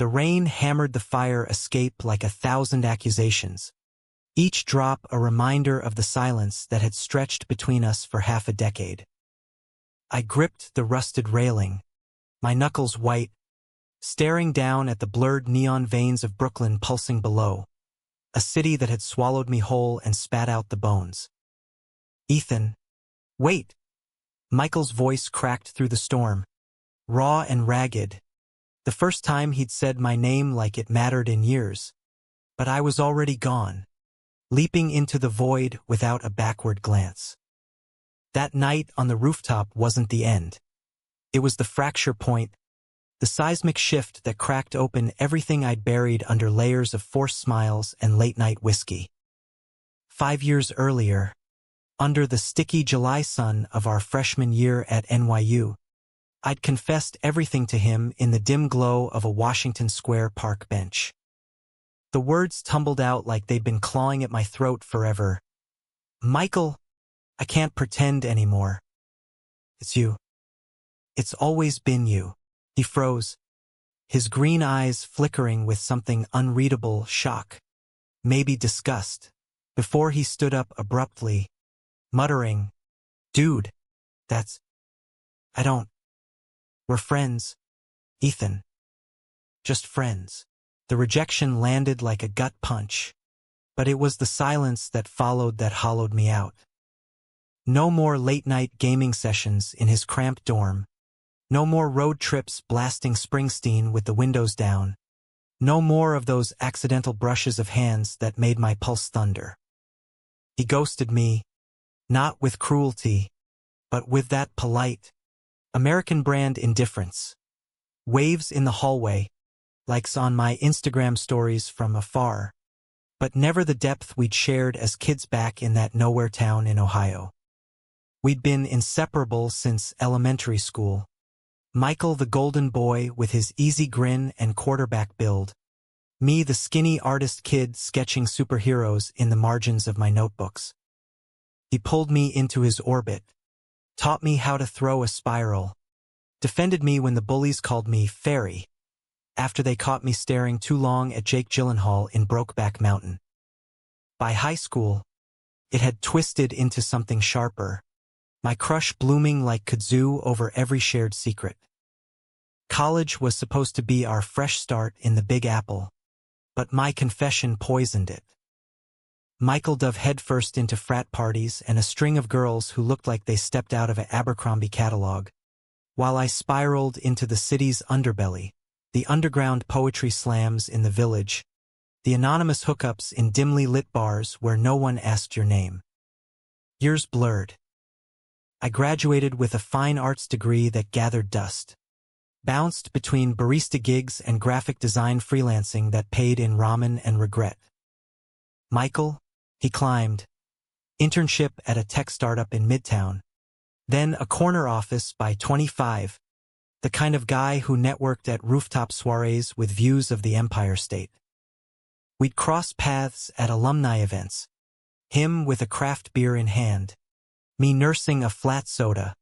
The rain hammered the fire escape like 1,000 accusations, each drop a reminder of the silence that had stretched between us for half a decade. I gripped the rusted railing, my knuckles white, staring down at the blurred neon veins of Brooklyn pulsing below, a city that had swallowed me whole and spat out the bones. "Ethan, wait!" Michael's voice cracked through the storm, raw and ragged, the first time he'd said my name like it mattered in years. But I was already gone, leaping into the void without a backward glance. That night on the rooftop wasn't the end. It was the fracture point, the seismic shift that cracked open everything I'd buried under layers of forced smiles and late-night whiskey. 5 years earlier, under the sticky July sun of our freshman year at NYU, I'd confessed everything to him in the dim glow of a Washington Square Park bench. The words tumbled out like they'd been clawing at my throat forever. "Michael, I can't pretend anymore. It's you. It's always been you." He froze, his green eyes flickering with something unreadable shock, maybe disgust, before he stood up abruptly, muttering, "Dude, I don't. We're friends, Ethan. Just friends." The rejection landed like a gut punch, but it was the silence that followed that hollowed me out. No more late-night gaming sessions in his cramped dorm. No more road trips blasting Springsteen with the windows down. No more of those accidental brushes of hands that made my pulse thunder. He ghosted me, not with cruelty, but with that polite, American brand indifference. Waves in the hallway, likes on my Instagram stories from afar, but never the depth we'd shared as kids back in that nowhere town in Ohio. We'd been inseparable since elementary school. Michael the golden boy with his easy grin and quarterback build. Me the skinny artist kid sketching superheroes in the margins of my notebooks. He pulled me into his orbit, taught me how to throw a spiral, defended me when the bullies called me fairy, after they caught me staring too long at Jake Gyllenhaal in Brokeback Mountain. By high school, it had twisted into something sharper, my crush blooming like kudzu over every shared secret. College was supposed to be our fresh start in the Big Apple, but my confession poisoned it. Michael dove headfirst into frat parties and a string of girls who looked like they stepped out of an Abercrombie catalog, while I spiraled into the city's underbelly, the underground poetry slams in the village, the anonymous hookups in dimly lit bars where no one asked your name. Years blurred. I graduated with a fine arts degree that gathered dust, bounced between barista gigs and graphic design freelancing that paid in ramen and regret. Michael, he climbed, internship at a tech startup in Midtown, then a corner office by 25, the kind of guy who networked at rooftop soirees with views of the Empire State. We'd cross paths at alumni events, him with a craft beer in hand, me nursing a flat soda,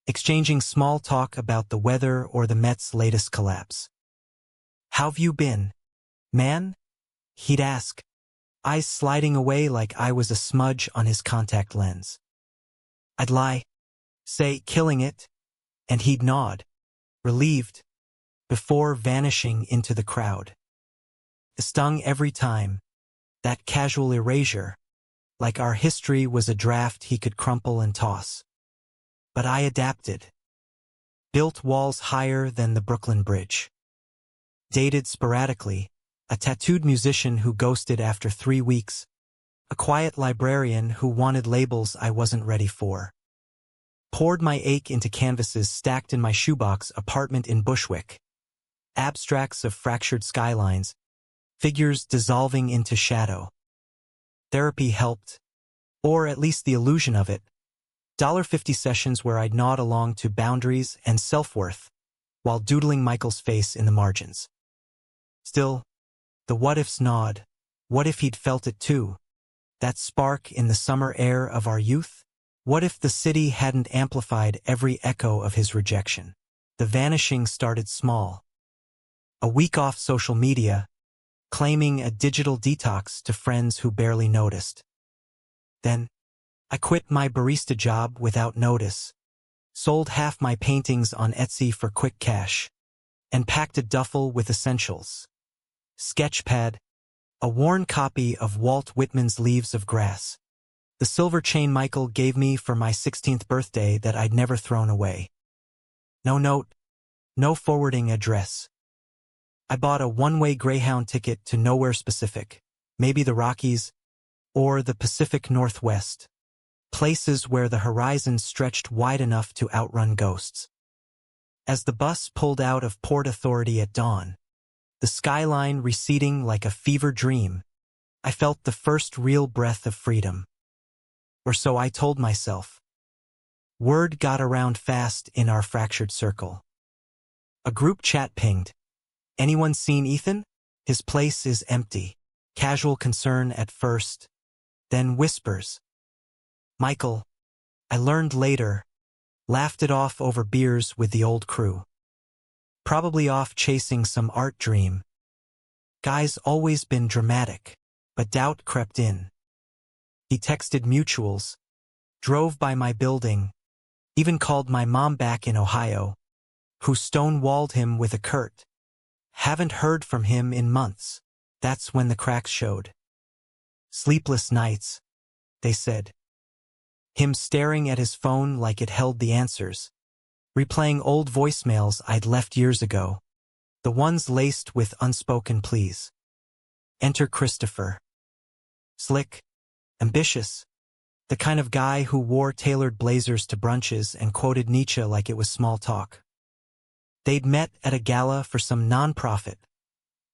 exchanging small talk about the weather or the Mets' latest collapse. "How've you been, man?" he'd ask, eyes sliding away like I was a smudge on his contact lens. I'd lie, say killing it, and he'd nod, relieved, before vanishing into the crowd. It stung every time, that casual erasure, like our history was a draft he could crumple and toss. But I adapted. Built walls higher than the Brooklyn Bridge. Dated sporadically, a tattooed musician who ghosted after 3 weeks, a quiet librarian who wanted labels I wasn't ready for. Poured my ache into canvases stacked in my shoebox apartment in Bushwick. Abstracts of fractured skylines, figures dissolving into shadow. Therapy helped, or at least the illusion of it. $50 sessions where I'd nod along to boundaries and self-worth, while doodling Michael's face in the margins. Still, the what-ifs gnawed. What if he'd felt it too? That spark in the summer air of our youth? What if the city hadn't amplified every echo of his rejection? The vanishing started small. a week off social media, claiming a digital detox to friends who barely noticed. Then, I quit my barista job without notice, sold half my paintings on Etsy for quick cash, and packed a duffel with essentials. Sketchpad, a worn copy of Walt Whitman's Leaves of Grass, the silver chain Michael gave me for my 16th birthday that I'd never thrown away. No note, no forwarding address. I bought a one-way Greyhound ticket to nowhere specific, maybe the Rockies or the Pacific Northwest, places where the horizon stretched wide enough to outrun ghosts. As the bus pulled out of Port Authority at dawn, the skyline receding like a fever dream, I felt the first real breath of freedom. Or so I told myself. Word got around fast in our fractured circle. A group chat pinged. Anyone seen Ethan? His place is empty. Casual concern at first, then whispers. Michael, I learned later, laughed it off over beers with the old crew. Probably off chasing some art dream. Guy's always been dramatic, but doubt crept in. He texted mutuals, drove by my building, even called my mom back in Ohio, who stonewalled him with a curt, "Haven't heard from him in months." That's when the cracks showed. Sleepless nights, they said. Him staring at his phone like it held the answers, replaying old voicemails I'd left years ago, the ones laced with unspoken pleas. Enter Christopher. Slick, ambitious, the kind of guy who wore tailored blazers to brunches and quoted Nietzsche like it was small talk. They'd met at a gala for some nonprofit,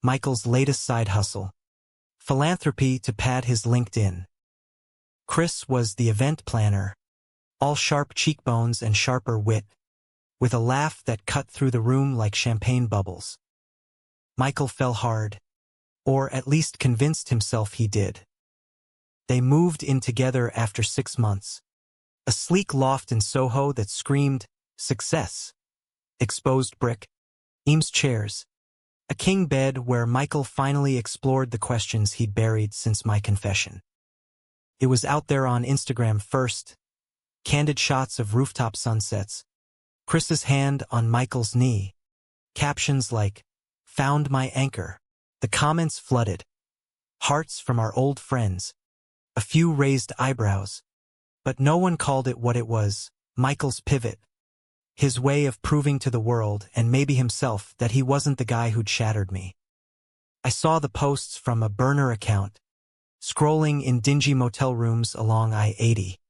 Michael's latest side hustle, philanthropy to pad his LinkedIn. Chris was the event planner, all sharp cheekbones and sharper wit, with a laugh that cut through the room like champagne bubbles. Michael fell hard, or at least convinced himself he did. They moved in together after 6 months. A sleek loft in Soho that screamed, success. Exposed brick, Eames chairs, a king bed where Michael finally explored the questions he'd buried since my confession. It was out there on Instagram first, candid shots of rooftop sunsets, Chris's hand on Michael's knee, captions like, "Found my anchor." The comments flooded. Hearts from our old friends, a few raised eyebrows, but no one called it what it was, Michael's pivot. His way of proving to the world and maybe himself that he wasn't the guy who'd shattered me. I saw the posts from a burner account, scrolling in dingy motel rooms along I-80.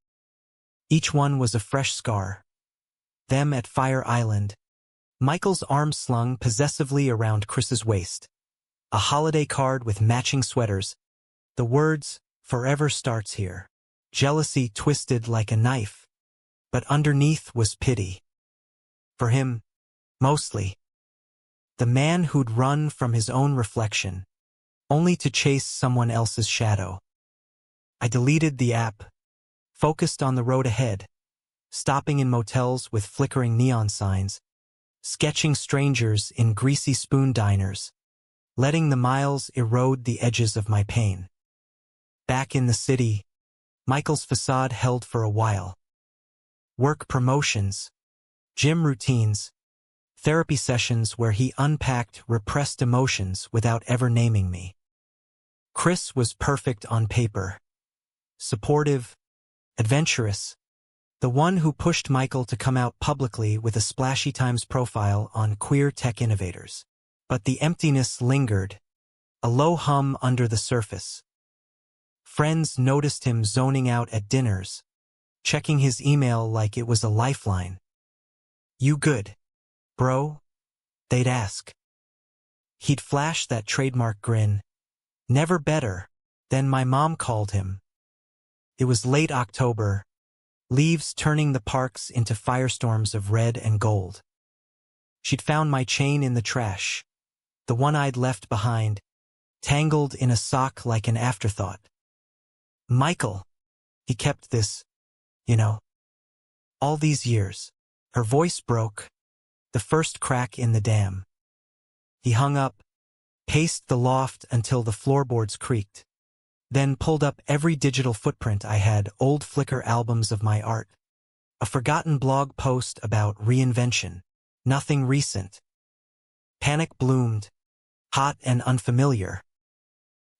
Each one was a fresh scar. Them at Fire Island, Michael's arm slung possessively around Chris's waist. A holiday card with matching sweaters. The words, "Forever starts here." Jealousy twisted like a knife, but underneath was pity. For him, mostly. The man who'd run from his own reflection, only to chase someone else's shadow. I deleted the app, focused on the road ahead, stopping in motels with flickering neon signs, sketching strangers in greasy spoon diners, letting the miles erode the edges of my pain. Back in the city, Michael's facade held for a while. Work promotions, gym routines, therapy sessions where he unpacked repressed emotions without ever naming me. Chris was perfect on paper. Supportive, adventurous, the one who pushed Michael to come out publicly with a splashy Times profile on queer tech innovators. But the emptiness lingered, a low hum under the surface. Friends noticed him zoning out at dinners, checking his email like it was a lifeline. "You good, bro?" they'd ask. He'd flash that trademark grin. Never better. Then my mom called him. It was late October, leaves turning the parks into firestorms of red and gold. She'd found my chain in the trash, the one I'd left behind, tangled in a sock like an afterthought. "Michael, he kept this, all these years." Her voice broke, the first crack in the dam. He hung up, paced the loft until the floorboards creaked, then pulled up every digital footprint I had, old Flickr albums of my art, a forgotten blog post about reinvention, nothing recent. Panic bloomed, hot and unfamiliar.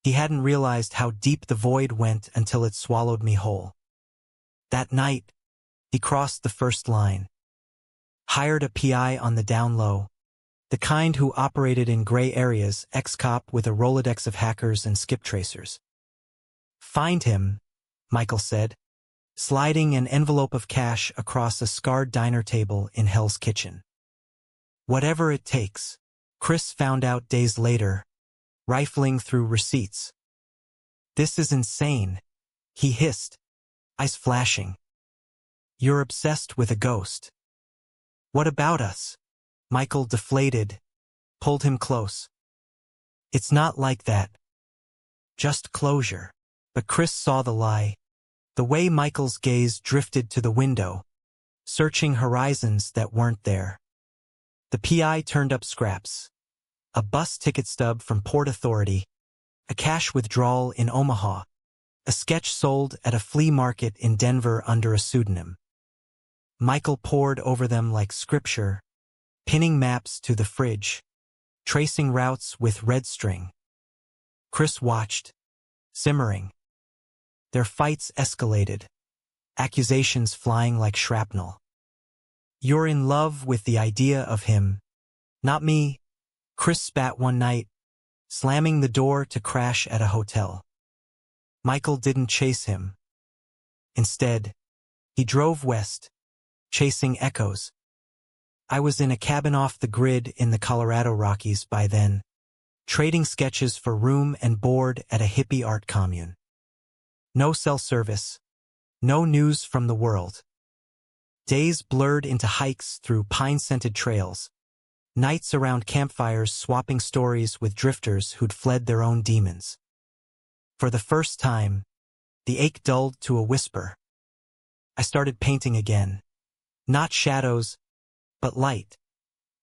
He hadn't realized how deep the void went until it swallowed me whole. That night, he crossed the first line. Hired a PI on the down low, the kind who operated in gray areas, ex-cop with a Rolodex of hackers and skip tracers. Find him, Michael said, sliding an envelope of cash across a scarred diner table in Hell's Kitchen. Whatever it takes, Chris found out days later, rifling through receipts. This is insane, he hissed, eyes flashing. You're obsessed with a ghost. What about us? Michael, deflated, pulled him close. It's not like that. Just closure. But Chris saw the lie. The way Michael's gaze drifted to the window, searching horizons that weren't there. The PI turned up scraps. A bus ticket stub from Port Authority, a cash withdrawal in Omaha, a sketch sold at a flea market in Denver under a pseudonym. Michael pored over them like scripture, pinning maps to the fridge, tracing routes with red string. Chris watched, simmering. Their fights escalated, accusations flying like shrapnel. You're in love with the idea of him, not me, Chris spat one night, slamming the door to crash at a hotel. Michael didn't chase him. Instead, he drove west, chasing echoes. I was in a cabin off the grid in the Colorado Rockies by then, trading sketches for room and board at a hippie art commune. No cell service, no news from the world. Days blurred into hikes through pine-scented trails, nights around campfires swapping stories with drifters who'd fled their own demons. For the first time, the ache dulled to a whisper. I started painting again. Not shadows, but light.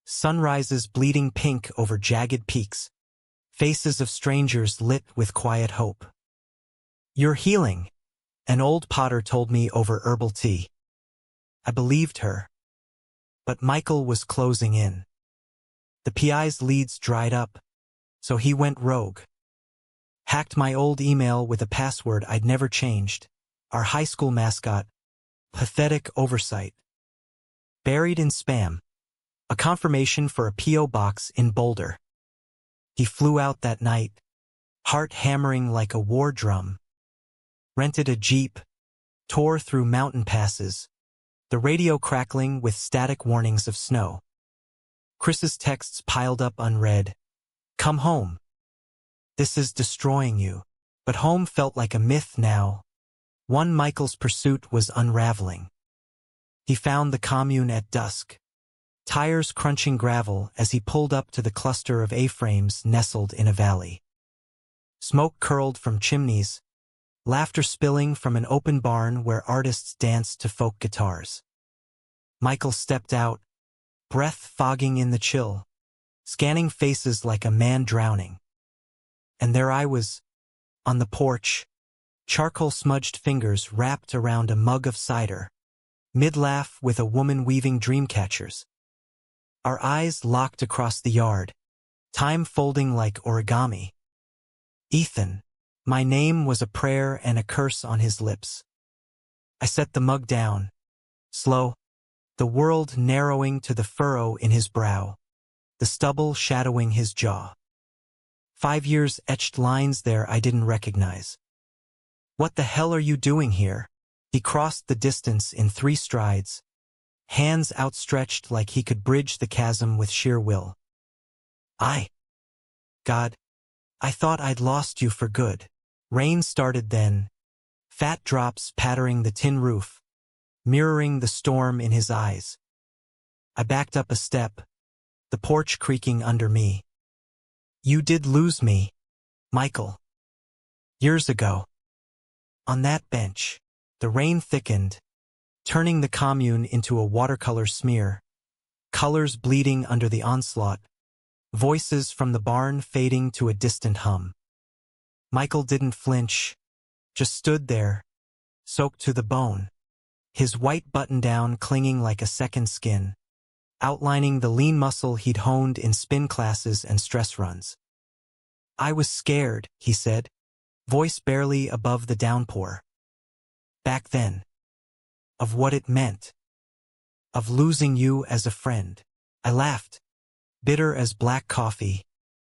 Sunrises bleeding pink over jagged peaks. Faces of strangers lit with quiet hope. You're healing, an old potter told me over herbal tea. I believed her. But Michael was closing in. The PI's leads dried up, so he went rogue. Hacked my old email with a password I'd never changed. Our high school mascot. Pathetic oversight. Buried in spam. A confirmation for a P.O. box in Boulder. He flew out that night, heart hammering like a war drum. Rented a Jeep, tore through mountain passes, the radio crackling with static warnings of snow. Chris's texts piled up unread. Come home. This is destroying you. But home felt like a myth now. One Michael's pursuit was unraveling. He found the commune at dusk, tires crunching gravel as he pulled up to the cluster of A-frames nestled in a valley. Smoke curled from chimneys, laughter spilling from an open barn where artists danced to folk guitars. Michael stepped out, breath fogging in the chill, scanning faces like a man drowning. And there I was, on the porch, charcoal-smudged fingers wrapped around a mug of cider, mid-laugh with a woman weaving dream catchers. Our eyes locked across the yard, time folding like origami. Ethan. My name was a prayer and a curse on his lips. I set the mug down, slow, the world narrowing to the furrow in his brow, the stubble shadowing his jaw. 5 years etched lines there I didn't recognize. What the hell are you doing here? He crossed the distance in 3 strides, hands outstretched like he could bridge the chasm with sheer will. God, I thought I'd lost you for good. Rain started then, fat drops pattering the tin roof, mirroring the storm in his eyes. I backed up a step, the porch creaking under me. You did lose me, Michael. Years ago. On that bench, the rain thickened, turning the commune into a watercolor smear, colors bleeding under the onslaught, voices from the barn fading to a distant hum. Michael didn't flinch, just stood there, soaked to the bone, his white button-down clinging like a second skin, outlining the lean muscle he'd honed in spin classes and stress runs. "I was scared," he said, voice barely above the downpour. "Back then. Of what it meant. Of losing you as a friend." I laughed, bitter as black coffee,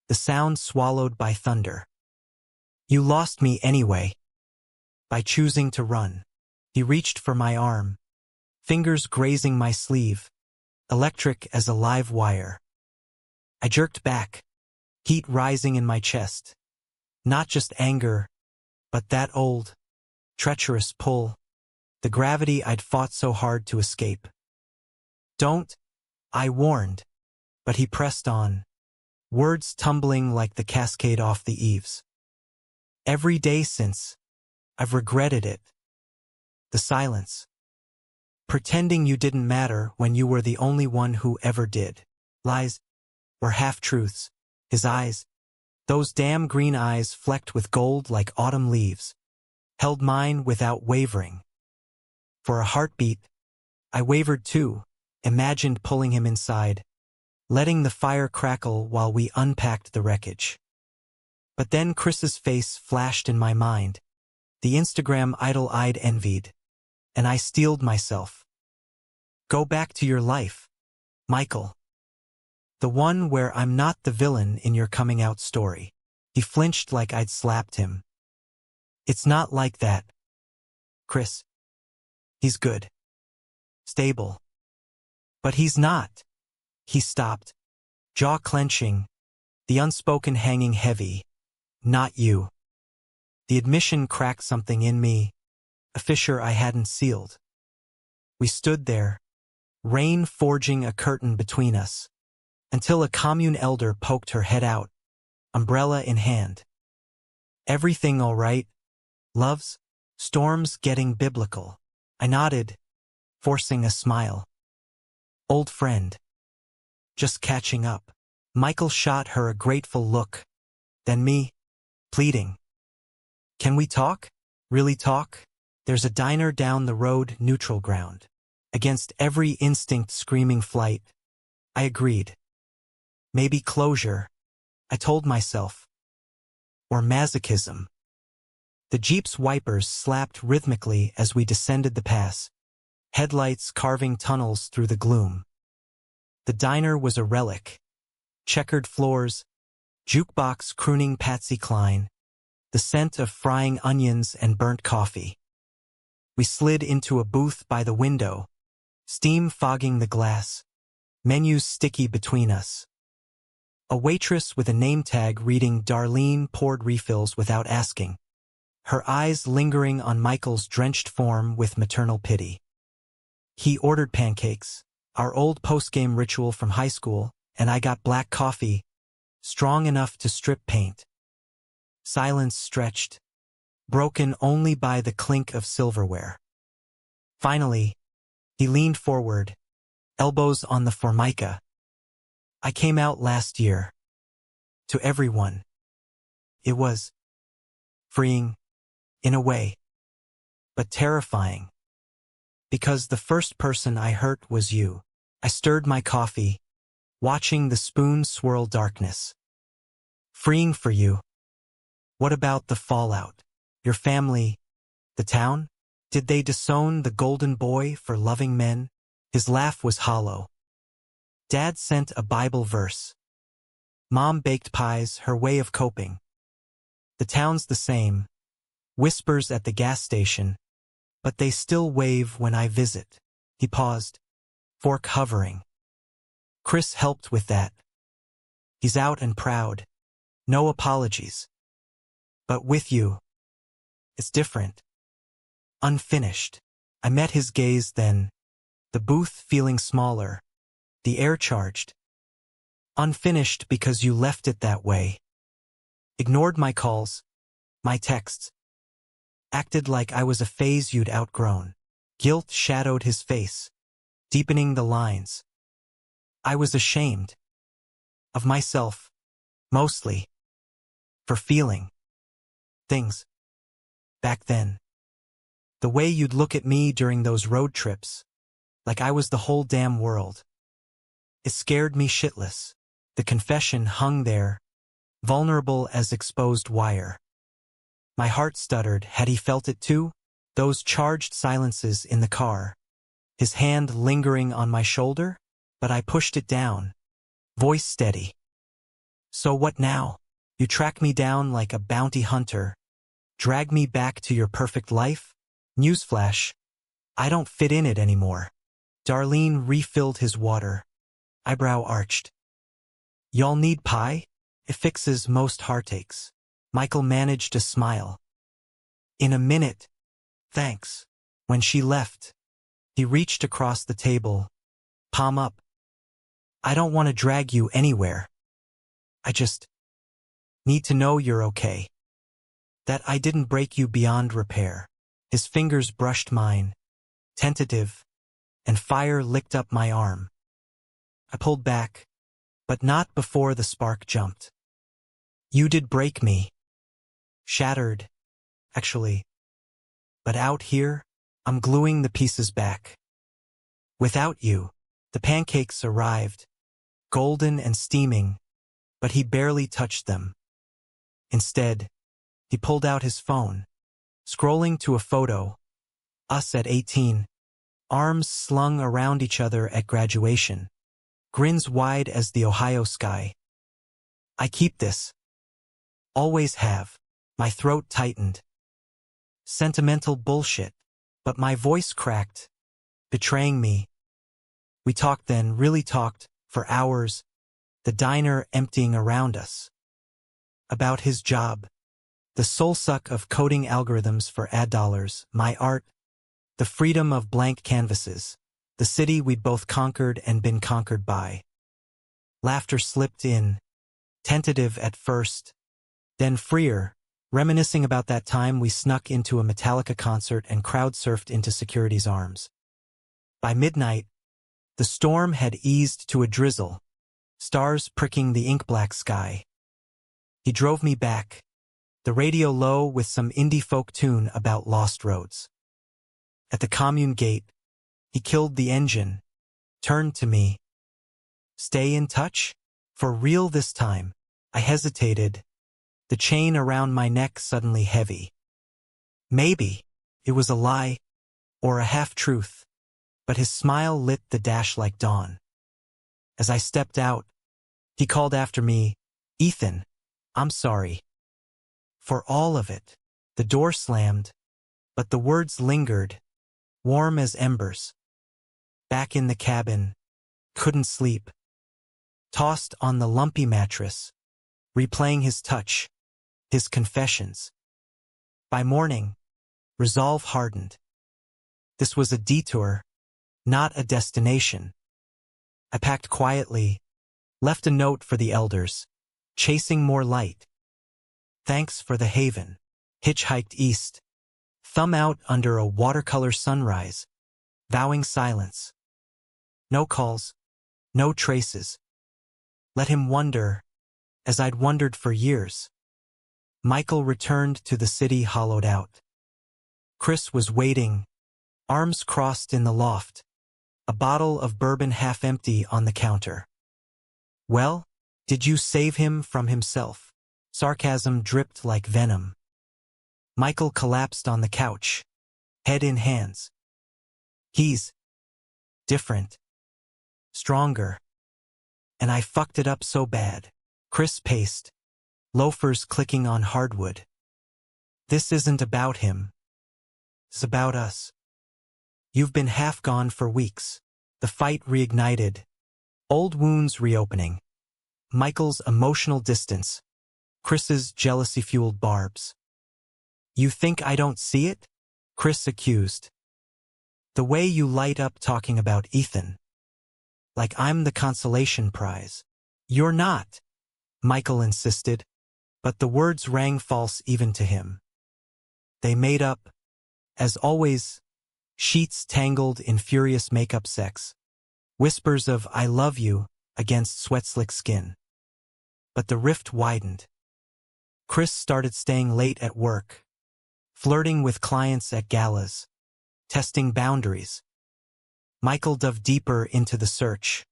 the sound swallowed by thunder. "You lost me anyway. By choosing to run." He reached for my arm, fingers grazing my sleeve, electric as a live wire. I jerked back, heat rising in my chest. Not just anger, but that old, treacherous pull, the gravity I'd fought so hard to escape. "Don't," I warned, but he pressed on, words tumbling like the cascade off the eaves. "Every day since, I've regretted it." The silence. Pretending you didn't matter when you were the only one who ever did. Lies, or half-truths. His eyes, those damn green eyes flecked with gold like autumn leaves, held mine without wavering. For a heartbeat, I wavered too, imagined pulling him inside, letting the fire crackle while we unpacked the wreckage. But then Chris's face flashed in my mind, the Instagram idol I'd envied, and I steeled myself. "Go back to your life, Michael. The one where I'm not the villain in your coming out story." He flinched like I'd slapped him. "It's not like that, Chris. He's good. Stable. But he's not." He stopped, jaw clenching, the unspoken hanging heavy. "Not you." The admission cracked something in me, a fissure I hadn't sealed. We stood there, rain forging a curtain between us, until a commune elder poked her head out, umbrella in hand. "Everything all right, loves?" Storm's getting biblical. I nodded, forcing a smile. "Old friend. Just catching up." Michael shot her a grateful look, then me, pleading. "Can we talk? Really talk? There's a diner down the road, neutral ground." Against every instinct screaming flight, I agreed. Maybe closure, I told myself. Or masochism. The Jeep's wipers slapped rhythmically as we descended the pass, headlights carving tunnels through the gloom. The diner was a relic. Checkered floors, jukebox crooning Patsy Cline, the scent of frying onions and burnt coffee. We slid into a booth by the window, steam fogging the glass, menus sticky between us. A waitress with a name tag reading "Darlene" poured refills without asking, her eyes lingering on Michael's drenched form with maternal pity. He ordered pancakes, our old post-game ritual from high school, and I got black coffee, strong enough to strip paint. Silence stretched, broken only by the clink of silverware. Finally, he leaned forward, elbows on the formica. "I came out last year. To everyone." It was freeing, in a way, but terrifying. Because the first person I hurt was you. I stirred my coffee, watching the spoon swirl darkness. "Freeing for you. What about the fallout? Your family, the town? Did they disown the golden boy for loving men?" His laugh was hollow. "Dad sent a Bible verse. Mom baked pies, her way of coping. The town's the same, whispers at the gas station, but they still wave when I visit." He paused, fork hovering. "Chris helped with that. He's out and proud. No apologies. But with you, it's different. Unfinished." I met his gaze then, the booth feeling smaller, the air charged. "Unfinished because you left it that way. Ignored my calls, my texts. Acted like I was a phase you'd outgrown." Guilt shadowed his face, deepening the lines. "I was ashamed. Of myself, mostly. For feeling things. Back then. The way you'd look at me during those road trips, like I was the whole damn world. It scared me shitless. The confession hung there, vulnerable as exposed wire. My heart stuttered. Had he felt it too? Those charged silences in the car. His hand lingering on my shoulder? But I pushed it down. Voice steady. So what now? You track me down like a bounty hunter. Drag me back to your perfect life? Newsflash. I don't fit in it anymore. Darlene refilled his water. Eyebrow arched. Y'all need pie? It fixes most heartaches. Michael managed to smile. In a minute. Thanks. When she left, he reached across the table, palm up. I don't want to drag you anywhere. I just need to know you're okay. That I didn't break you beyond repair. His fingers brushed mine, tentative, and fire licked up my arm. I pulled back, but not before the spark jumped. You did break me. Shattered, actually. But out here, I'm gluing the pieces back. Without you, the pancakes arrived, golden and steaming, but he barely touched them. Instead, he pulled out his phone, scrolling to a photo, us at 18, arms slung around each other at graduation, grins wide as the Ohio sky. I keep this. Always have. My throat tightened. Sentimental bullshit, but my voice cracked, betraying me. We talked then, really talked, for hours, the diner emptying around us. About his job, the soul suck of coding algorithms for ad dollars, my art, the freedom of blank canvases, the city we'd both conquered and been conquered by. Laughter slipped in, tentative at first, then freer, reminiscing about that time we snuck into a Metallica concert and crowd-surfed into security's arms. By midnight, the storm had eased to a drizzle, stars pricking the ink-black sky. He drove me back, the radio low with some indie folk tune about lost roads. At the commune gate, he killed the engine, turned to me. Stay in touch? For real this time. I hesitated, the chain around my neck suddenly heavy. Maybe it was a lie, or a half-truth, but his smile lit the dash like dawn. As I stepped out, he called after me, Ethan, I'm sorry. For all of it. The door slammed, but the words lingered, warm as embers. Back in the cabin, couldn't sleep. Tossed on the lumpy mattress, replaying his touch, his confessions. By morning, resolve hardened. This was a detour, not a destination. I packed quietly, left a note for the elders, chasing more light. Thanks for the haven. Hitchhiked east, thumb out under a watercolor sunrise, vowing silence. No calls, no traces. Let him wonder, as I'd wondered for years. Michael returned to the city hollowed out. Chris was waiting, arms crossed in the loft, a bottle of bourbon half empty on the counter. Well, did you save him from himself? Sarcasm dripped like venom. Michael collapsed on the couch, head in hands. He's different, stronger. And I fucked it up so bad. Chris paced, loafers clicking on hardwood. This isn't about him. It's about us. You've been half gone for weeks. The fight reignited. Old wounds reopening. Michael's emotional distance. Chris's jealousy-fueled barbs. You think I don't see it? Chris accused. The way you light up talking about Ethan. Like I'm the consolation prize. You're not, Michael insisted, but the words rang false even to him. They made up, as always, sheets tangled in furious makeup sex, whispers of I love you against sweat-slick skin. but the rift widened. Chris started staying late at work, flirting with clients at galas, testing boundaries. Michael dove deeper into the search,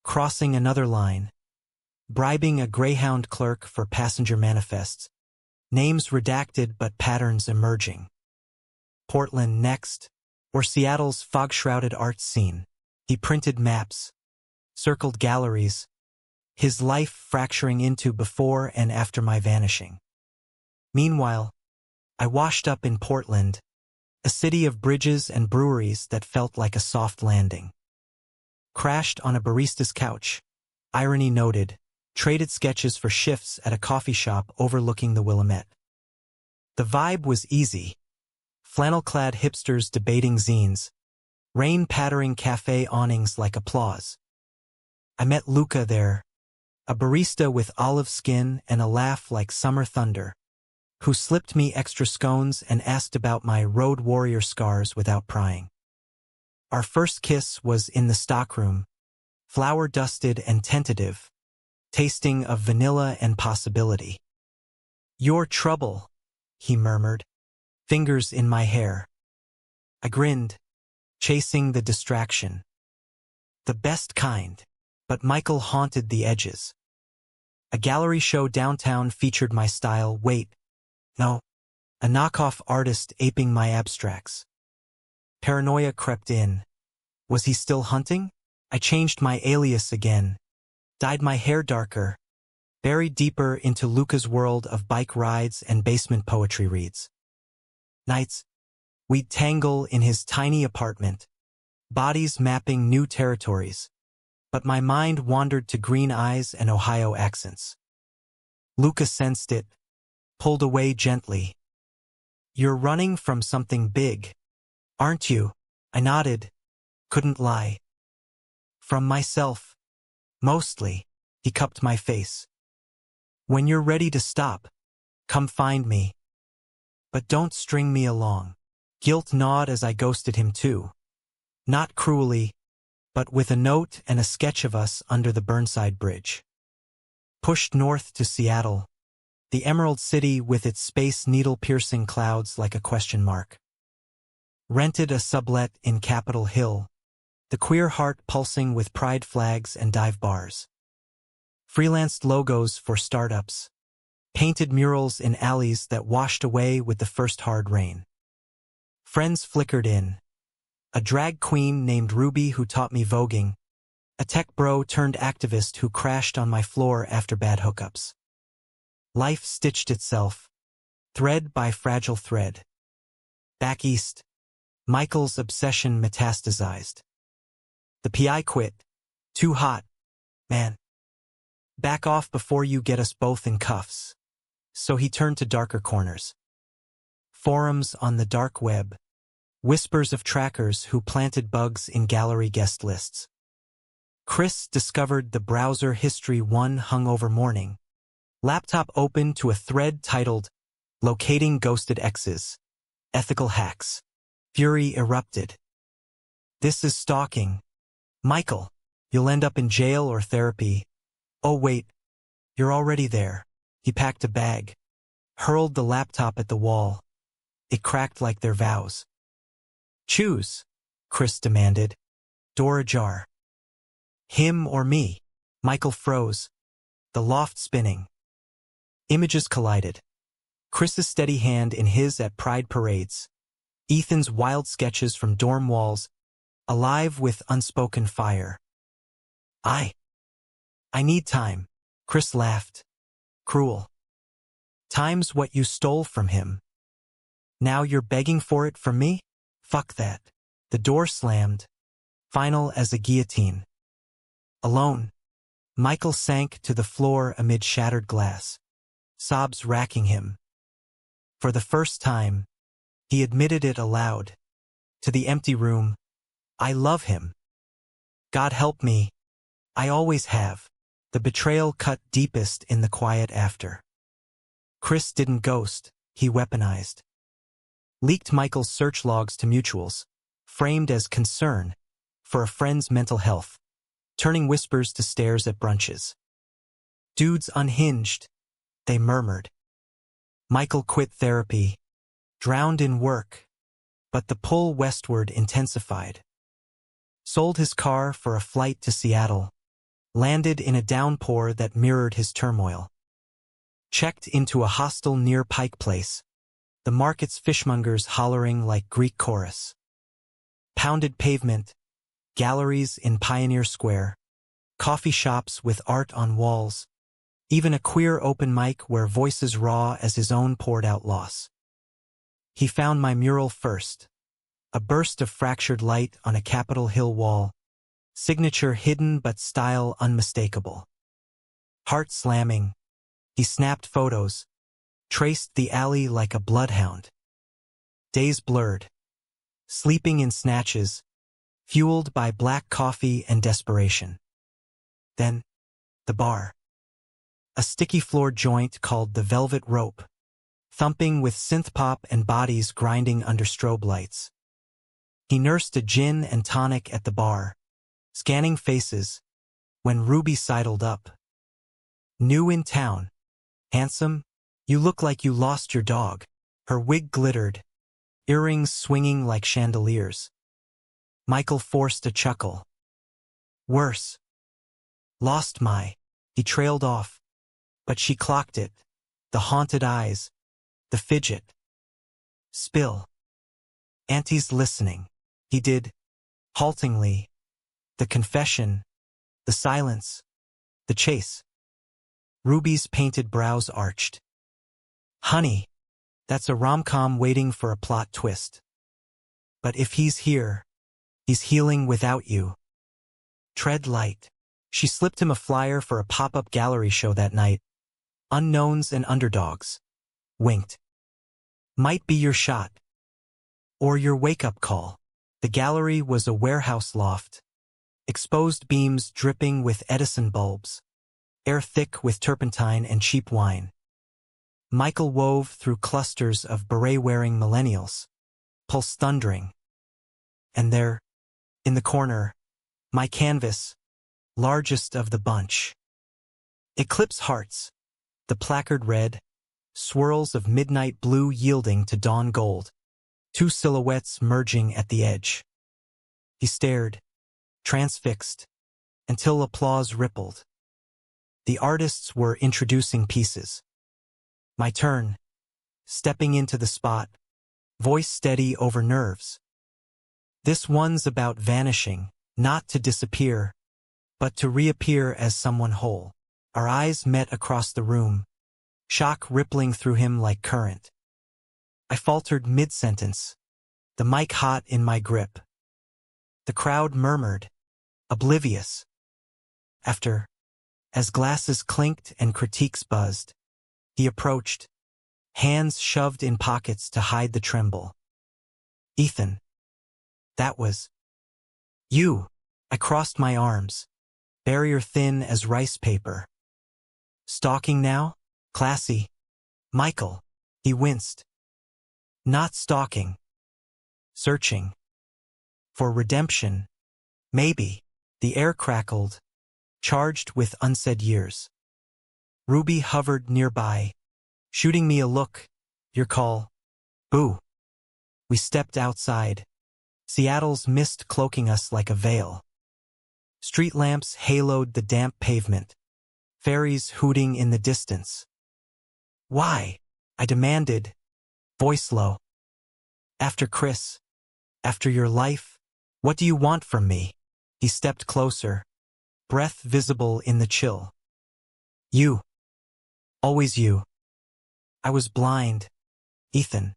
crossing another line, bribing a Greyhound clerk for passenger manifests, names redacted but patterns emerging. Portland next, or Seattle's fog-shrouded art scene. He printed maps, circled galleries, his life fracturing into before and after my vanishing. Meanwhile, I washed up in Portland, a city of bridges and breweries that felt like a soft landing. Crashed on a barista's couch, irony noted, traded sketches for shifts at a coffee shop overlooking the Willamette. The vibe was easy. Flannel-clad hipsters debating zines, rain pattering cafe awnings like applause. I met Luca there, a barista with olive skin and a laugh like summer thunder, who slipped me extra scones and asked about my road warrior scars without prying. Our first kiss was in the stockroom, flower-dusted and tentative, tasting of vanilla and possibility. "Your trouble," he murmured, fingers in my hair. I grinned, chasing the distraction. The best kind, but Michael haunted the edges. A gallery show downtown featured my style. Wait, no, a knockoff artist aping my abstracts. Paranoia crept in. Was he still hunting? I changed my alias again, dyed my hair darker, buried deeper into Luca's world of bike rides and basement poetry reads. Nights, we'd tangle in his tiny apartment, bodies mapping new territories, but my mind wandered to green eyes and Ohio accents. Luca sensed it, pulled away gently. "You're running from something big, aren't you?" I nodded, couldn't lie. "From myself, mostly," he cupped my face. "When you're ready to stop, come find me. But don't string me along." Guilt gnawed as I ghosted him too. Not cruelly, but with a note and a sketch of us under the Burnside Bridge. Pushed north to Seattle, the Emerald City with its space needle-piercing clouds like a question mark. Rented a sublet in Capitol Hill, the queer heart pulsing with pride flags and dive bars. Freelanced logos for startups. Painted murals in alleys that washed away with the first hard rain. Friends flickered in. A drag queen named Ruby who taught me voguing. A tech bro turned activist who crashed on my floor after bad hookups. Life stitched itself, thread by fragile thread. Back east, Michael's obsession metastasized. The PI quit. Too hot, man. Back off before you get us both in cuffs. So he turned to darker corners. Forums on the dark web. Whispers of trackers who planted bugs in gallery guest lists. Chris discovered the browser history one hungover morning. Laptop open to a thread titled, "Locating Ghosted Exes. Ethical Hacks." Fury erupted. "This is stalking. Michael, you'll end up in jail or therapy." "Oh wait, you're already there." He packed a bag, hurled the laptop at the wall. It cracked like their vows. "Choose," Chris demanded, door ajar. "Him or me?" Michael froze, the loft spinning. Images collided. Chris's steady hand in his at pride parades. Ethan's wild sketches from dorm walls, alive with unspoken fire. I need time," Chris laughed. Cruel. "Time's what you stole from him. Now you're begging for it from me? Fuck that." The door slammed, final as a guillotine. Alone, Michael sank to the floor amid shattered glass, sobs racking him. For the first time, he admitted it aloud. To the empty room, "I love him. God help me, I always have." The betrayal cut deepest in the quiet after. Chris didn't ghost, he weaponized. Leaked Michael's search logs to mutuals, framed as concern for a friend's mental health, turning whispers to stares at brunches. Dude's unhinged, they murmured. Michael quit therapy, drowned in work, but the pull westward intensified. Sold his car for a flight to Seattle, landed in a downpour that mirrored his turmoil. Checked into a hostel near Pike Place, the market's fishmongers hollering like Greek chorus. Pounded pavement, galleries in Pioneer Square, coffee shops with art on walls, even a queer open mic where voices raw as his own poured out loss. He found my mural first, a burst of fractured light on a Capitol Hill wall, signature hidden but style unmistakable. Heart slamming, he snapped photos, traced the alley like a bloodhound. Days blurred, sleeping in snatches, fueled by black coffee and desperation. Then, the bar. A sticky-floored joint called the Velvet Rope, thumping with synth-pop and bodies grinding under strobe lights. He nursed a gin and tonic at the bar, scanning faces, when Ruby sidled up. New in town. Handsome? You look like you lost your dog. Her wig glittered, earrings swinging like chandeliers. Michael forced a chuckle. Worse. Lost my. He trailed off. But she clocked it, the haunted eyes, the fidget. Spill. Auntie's listening. He did, haltingly, the confession, the silence, the chase. Ruby's painted brows arched. Honey, that's a rom-com waiting for a plot twist. But if he's here, he's healing without you. Tread light. She slipped him a flyer for a pop-up gallery show that night. Unknowns and underdogs. Winked. Might be your shot. Or your wake-up call. The gallery was a warehouse loft. Exposed beams dripping with Edison bulbs. Air thick with turpentine and cheap wine. Michael wove through clusters of beret-wearing millennials. Pulse thundering. And there, in the corner, my canvas, largest of the bunch. Eclipse hearts. The placard read, swirls of midnight blue yielding to dawn gold, two silhouettes merging at the edge. He stared, transfixed, until applause rippled. The artists were introducing pieces. My turn, stepping into the spot, voice steady over nerves. This one's about vanishing, not to disappear, but to reappear as someone whole. Our eyes met across the room, shock rippling through him like current. I faltered mid-sentence, the mic hot in my grip. The crowd murmured, oblivious. After, as glasses clinked and critiques buzzed, he approached, hands shoved in pockets to hide the tremble. Ethan. That was. You. I crossed my arms, barrier thin as rice paper. Stalking now? Classy. Michael. He winced. Not stalking. Searching. For redemption. Maybe. The air crackled, charged with unsaid years. Ruby hovered nearby, shooting me a look. Your call. Boo. We stepped outside, Seattle's mist cloaking us like a veil. Street lamps haloed the damp pavement, ferries hooting in the distance. Why? I demanded, voice low. After Chris, after your life, what do you want from me? He stepped closer, breath visible in the chill. You. Always you. I was blind, Ethan.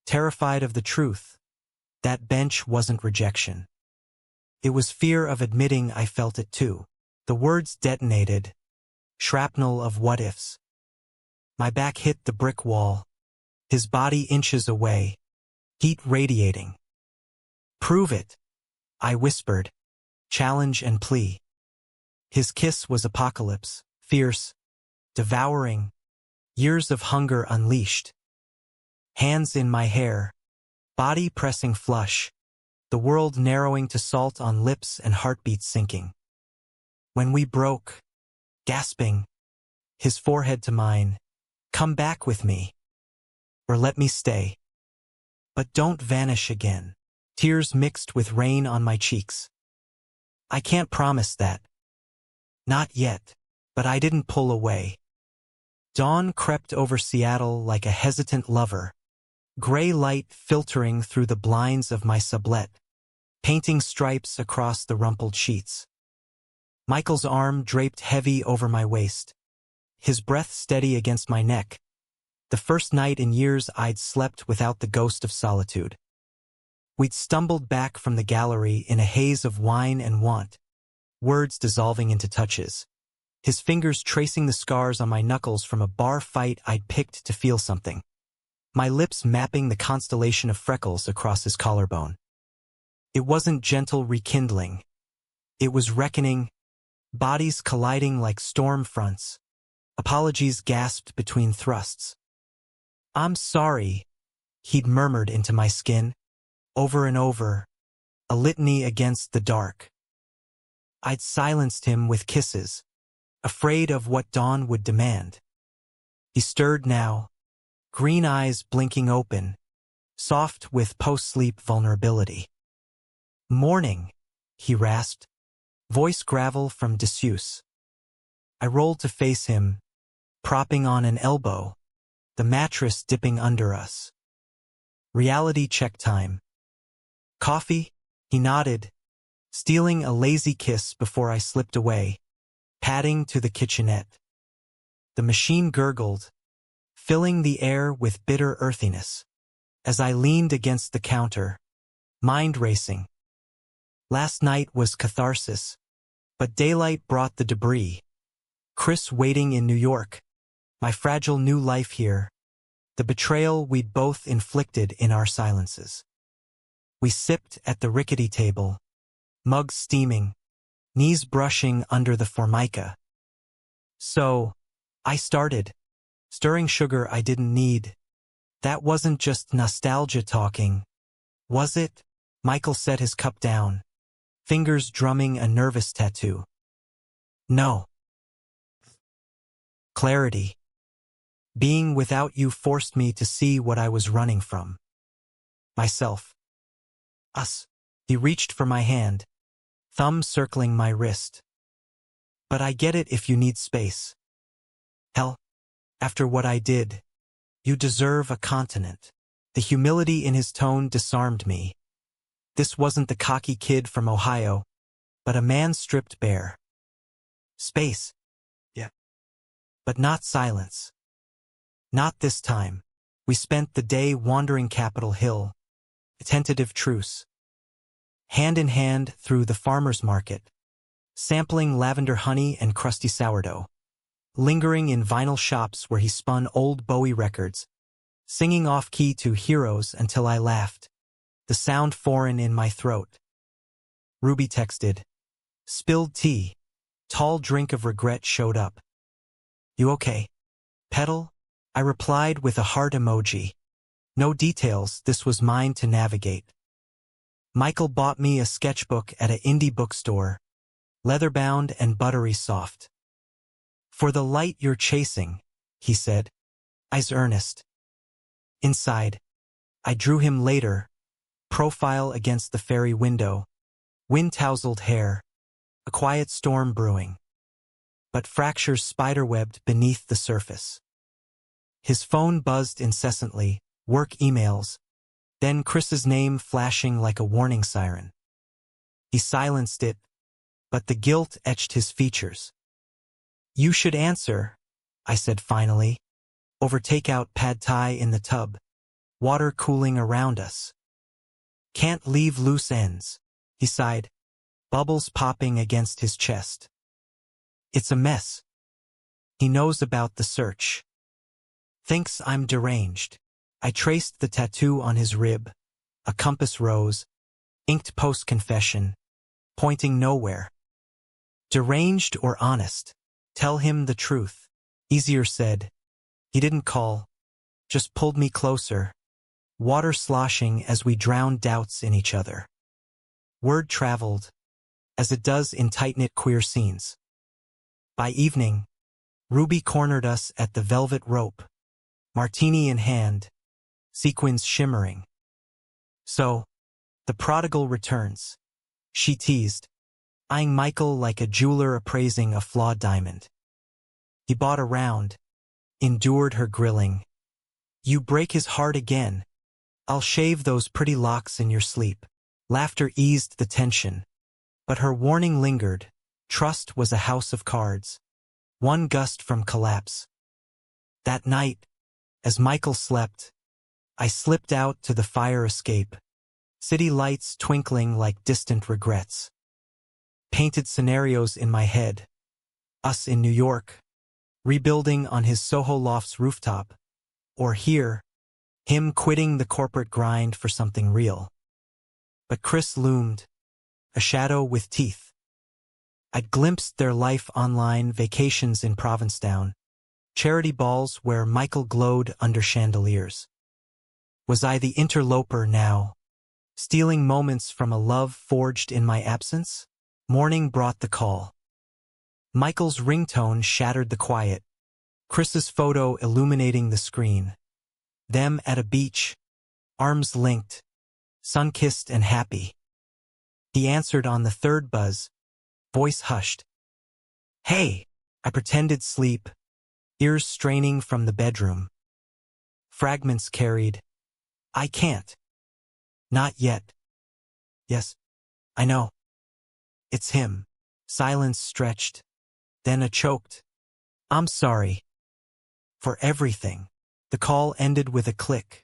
Terrified of the truth. That bench wasn't rejection. It was fear of admitting I felt it too. The words detonated, shrapnel of what-ifs. My back hit the brick wall, his body inches away, heat radiating. Prove it, I whispered, challenge and plea. His kiss was apocalypse, fierce, devouring, years of hunger unleashed. Hands in my hair, body pressing flush, the world narrowing to salt on lips and heartbeats sinking. When we broke, gasping, his forehead to mine. Come back with me. Or let me stay. But don't vanish again. Tears mixed with rain on my cheeks. I can't promise that. Not yet. But I didn't pull away. Dawn crept over Seattle like a hesitant lover, gray light filtering through the blinds of my sublet, painting stripes across the rumpled sheets. Michael's arm draped heavy over my waist, his breath steady against my neck. The first night in years I'd slept without the ghost of solitude. We'd stumbled back from the gallery in a haze of wine and want, words dissolving into touches, his fingers tracing the scars on my knuckles from a bar fight I'd picked to feel something, my lips mapping the constellation of freckles across his collarbone. It wasn't gentle rekindling. It was reckoning, bodies colliding like storm fronts, apologies gasped between thrusts. I'm sorry, he'd murmured into my skin, over and over, a litany against the dark. I'd silenced him with kisses, afraid of what dawn would demand. He stirred now, green eyes blinking open, soft with post-sleep vulnerability. Morning, he rasped, voice gravel from disuse. I rolled to face him, propping on an elbow, the mattress dipping under us. Reality check time. Coffee? He nodded, stealing a lazy kiss before I slipped away, padding to the kitchenette. The machine gurgled, filling the air with bitter earthiness. As I leaned against the counter, mind racing. Last night was catharsis, but daylight brought the debris. Chris waiting in New York, my fragile new life here, the betrayal we'd both inflicted in our silences. We sipped at the rickety table, mugs steaming, knees brushing under the formica. So, I started, stirring sugar I didn't need. That wasn't just nostalgia talking, was it? Michael set his cup down, fingers drumming a nervous tattoo. No. Clarity. Being without you forced me to see what I was running from. Myself. Us. He reached for my hand, thumb circling my wrist. But I get it if you need space. Hell, after what I did, you deserve a continent. The humility in his tone disarmed me. This wasn't the cocky kid from Ohio, but a man stripped bare. Space. Yeah. But not silence. Not this time. We spent the day wandering Capitol Hill, a tentative truce. Hand in hand through the farmer's market, sampling lavender honey and crusty sourdough, lingering in vinyl shops where he spun old Bowie records, singing off-key to Heroes until I laughed, the sound foreign in my throat. Ruby texted. Spilled tea. Tall drink of regret showed up. You okay? Pedal? I replied with a heart emoji. No details, this was mine to navigate. Michael bought me a sketchbook at an indie bookstore, leather-bound and buttery soft. For the light you're chasing, he said, eyes earnest. Inside, I drew him later, profile against the ferry window, wind-tousled hair, a quiet storm brewing, but fractures spiderwebbed beneath the surface. His phone buzzed incessantly, work emails, then Chris's name flashing like a warning siren. He silenced it, but the guilt etched his features. You should answer, I said finally, over takeout pad thai in the tub, water cooling around us. Can't leave loose ends, he sighed, bubbles popping against his chest. It's a mess. He knows about the search. Thinks I'm deranged. I traced the tattoo on his rib, a compass rose, inked post-confession, pointing nowhere. Deranged or honest? Tell him the truth. Easier said. He didn't call, just pulled me closer, water sloshing as we drowned doubts in each other. Word traveled, as it does in tight-knit queer scenes. By evening, Ruby cornered us at the velvet rope, martini in hand, sequins shimmering. So, the prodigal returns, she teased, eyeing Michael like a jeweler appraising a flawed diamond. He bought a round, endured her grilling. You break his heart again. I'll shave those pretty locks in your sleep. Laughter eased the tension, but her warning lingered. Trust was a house of cards, one gust from collapse. That night, as Michael slept, I slipped out to the fire escape, city lights twinkling like distant regrets. Painted scenarios in my head, us in New York, rebuilding on his Soho loft's rooftop, or here, him quitting the corporate grind for something real. But Chris loomed, a shadow with teeth. I'd glimpsed their life online, vacations in Provincetown, charity balls where Michael glowed under chandeliers. Was I the interloper now, stealing moments from a love forged in my absence? Morning brought the call. Michael's ringtone shattered the quiet, Chris's photo illuminating the screen. Them at a beach, arms linked, sun-kissed and happy. He answered on the third buzz, voice hushed. Hey, I pretended sleep, ears straining from the bedroom. Fragments carried. I can't. Not yet. Yes, I know. It's him. Silence stretched, then a choked. I'm sorry. For everything. The call ended with a click,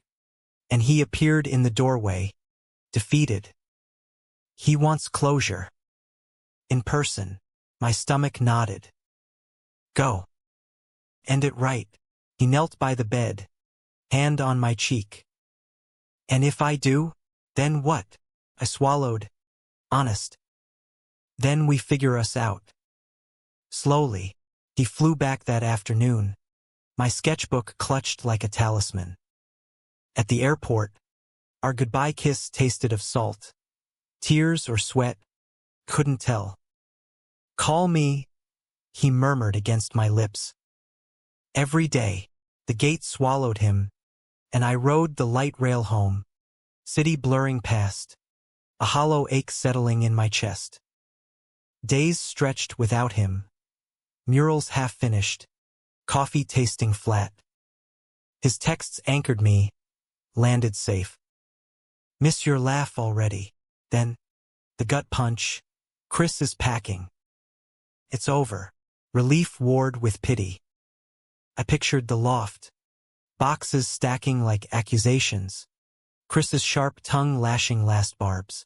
and he appeared in the doorway, defeated. He wants closure. In person, my stomach nodded. Go. End it right. He knelt by the bed, hand on my cheek. And if I do, then what? I swallowed. Honest. Then we figure us out. Slowly, he flew back that afternoon, my sketchbook clutched like a talisman. At the airport, our goodbye kiss tasted of salt. Tears or sweat, couldn't tell. Call me, he murmured against my lips. Every day, the gate swallowed him, and I rode the light rail home, city blurring past, a hollow ache settling in my chest. Days stretched without him, murals half finished, coffee tasting flat. His texts anchored me, landed safe. Miss your laugh already. Then, the gut punch, Chris is packing. It's over. Relief warred with pity. I pictured the loft, boxes stacking like accusations, Chris's sharp tongue lashing last barbs.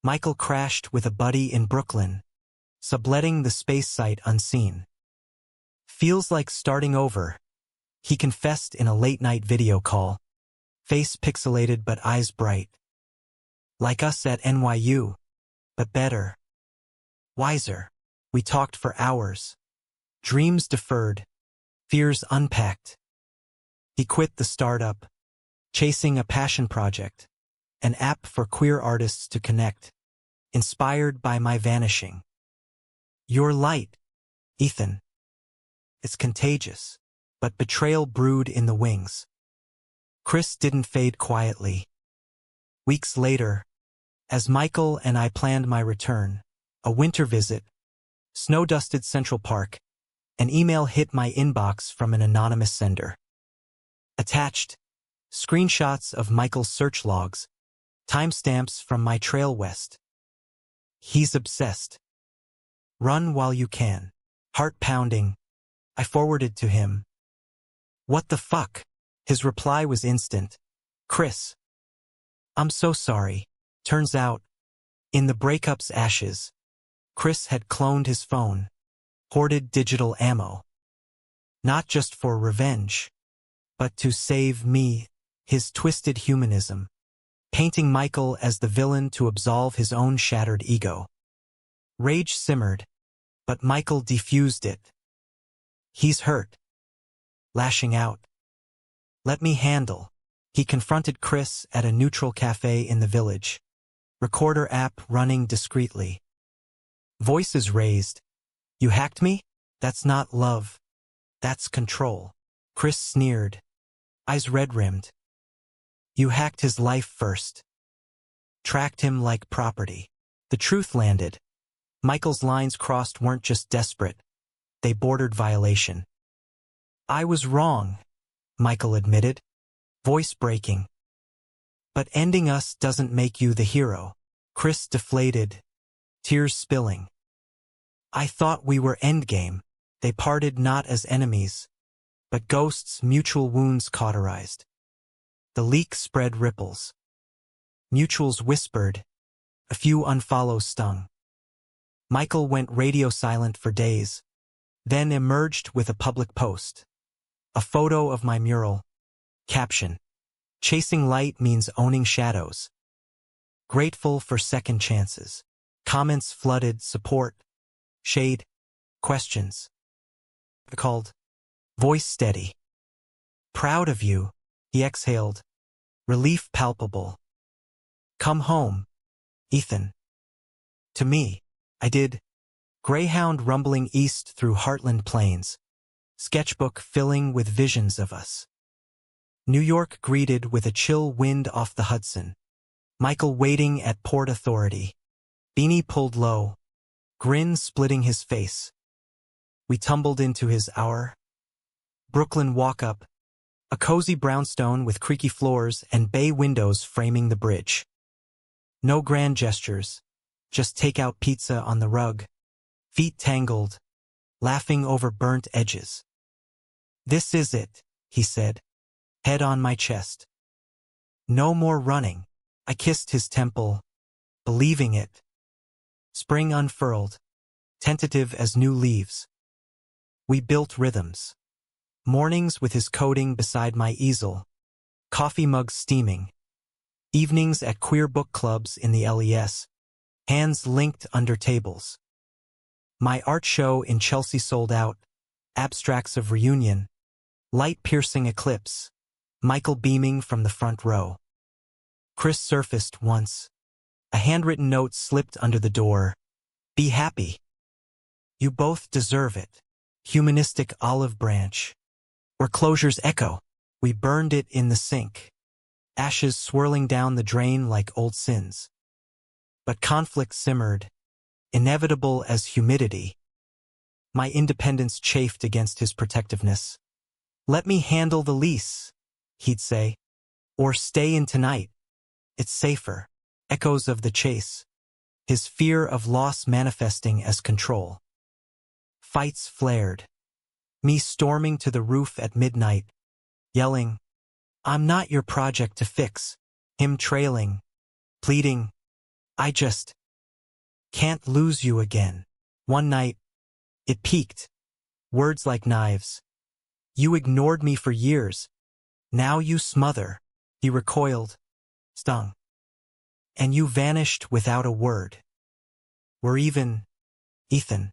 Michael crashed with a buddy in Brooklyn, subletting the space site unseen. Feels like starting over, he confessed in a late-night video call, face pixelated but eyes bright. Like us at NYU, but better. Wiser. We talked for hours. Dreams deferred, fears unpacked. He quit the startup, chasing a passion project, an app for queer artists to connect, inspired by my vanishing. Your light, Ethan. It's contagious, but betrayal brewed in the wings. Chris didn't fade quietly. Weeks later, as Michael and I planned my return, a winter visit, snow-dusted Central Park, an email hit my inbox from an anonymous sender. Attached, screenshots of Michael's search logs, timestamps from my trail west. He's obsessed. Run while you can. Heart pounding. I forwarded to him. What the fuck? His reply was instant. Chris. I'm so sorry. Turns out, in the breakup's ashes, Chris had cloned his phone, hoarded digital ammo. Not just for revenge, but to save me, his twisted humanism, painting Michael as the villain to absolve his own shattered ego. Rage simmered, but Michael diffused it. He's hurt. Lashing out. Let me handle. He confronted Chris at a neutral cafe in the village. Recorder app running discreetly. Voices raised. You hacked me? That's not love. That's control. Chris sneered, eyes red-rimmed. You hacked his life first. Tracked him like property. The truth landed. Michael's lines crossed weren't just desperate. They bordered violation. I was wrong, Michael admitted, voice breaking. But ending us doesn't make you the hero. Chris deflated, tears spilling. I thought we were endgame. They parted not as enemies, but ghosts, mutual wounds cauterized. The leak spread ripples. Mutuals whispered, a few unfollows stung. Michael went radio silent for days, then emerged with a public post. A photo of my mural. Caption: Chasing light means owning shadows. Grateful for second chances. Comments flooded, support, shade, questions. Called. Voice steady. Proud of you, he exhaled. Relief palpable. Come home, Ethan. To me, I did. Greyhound rumbling east through heartland plains. Sketchbook filling with visions of us. New York greeted with a chill wind off the Hudson. Michael waiting at Port Authority. Beanie pulled low. Grin splitting his face. We tumbled into his hour. Brooklyn walk-up. A cozy brownstone with creaky floors and bay windows framing the bridge. No grand gestures. Just takeout pizza on the rug. Feet tangled. Laughing over burnt edges. This is it, he said. Head on my chest. No more running. I kissed his temple, believing it. Spring unfurled, tentative as new leaves. We built rhythms. Mornings with his coding beside my easel. Coffee mugs steaming. Evenings at queer book clubs in the LES. Hands linked under tables. My art show in Chelsea sold out. Abstracts of reunion. Light-piercing eclipse. Michael beaming from the front row. Chris surfaced once. A handwritten note slipped under the door. Be happy. You both deserve it. Humanistic olive branch. Or closure's echo. We burned it in the sink. Ashes swirling down the drain like old sins. But conflict simmered. Inevitable as humidity. My independence chafed against his protectiveness. Let me handle the lease, he'd say. Or stay in tonight. It's safer. Echoes of the chase. His fear of loss manifesting as control. Fights flared. Me storming to the roof at midnight. Yelling, I'm not your project to fix. Him trailing. Pleading, I just can't lose you again. One night, it peaked. Words like knives. You ignored me for years. Now you smother. He recoiled. Stung. And you vanished without a word. We're even, Ethan.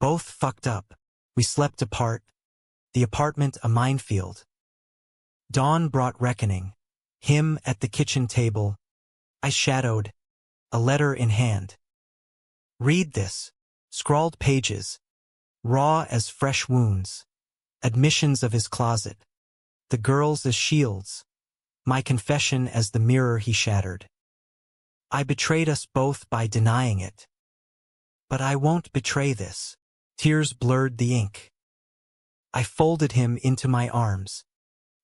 Both fucked up. We slept apart. The apartment a minefield. Dawn brought reckoning. Him at the kitchen table. I shadowed. A letter in hand. Read this. Scrawled pages. Raw as fresh wounds. Admissions of his closet. The girls as shields. My confession as the mirror he shattered. I betrayed us both by denying it. But I won't betray this. Tears blurred the ink. I folded him into my arms.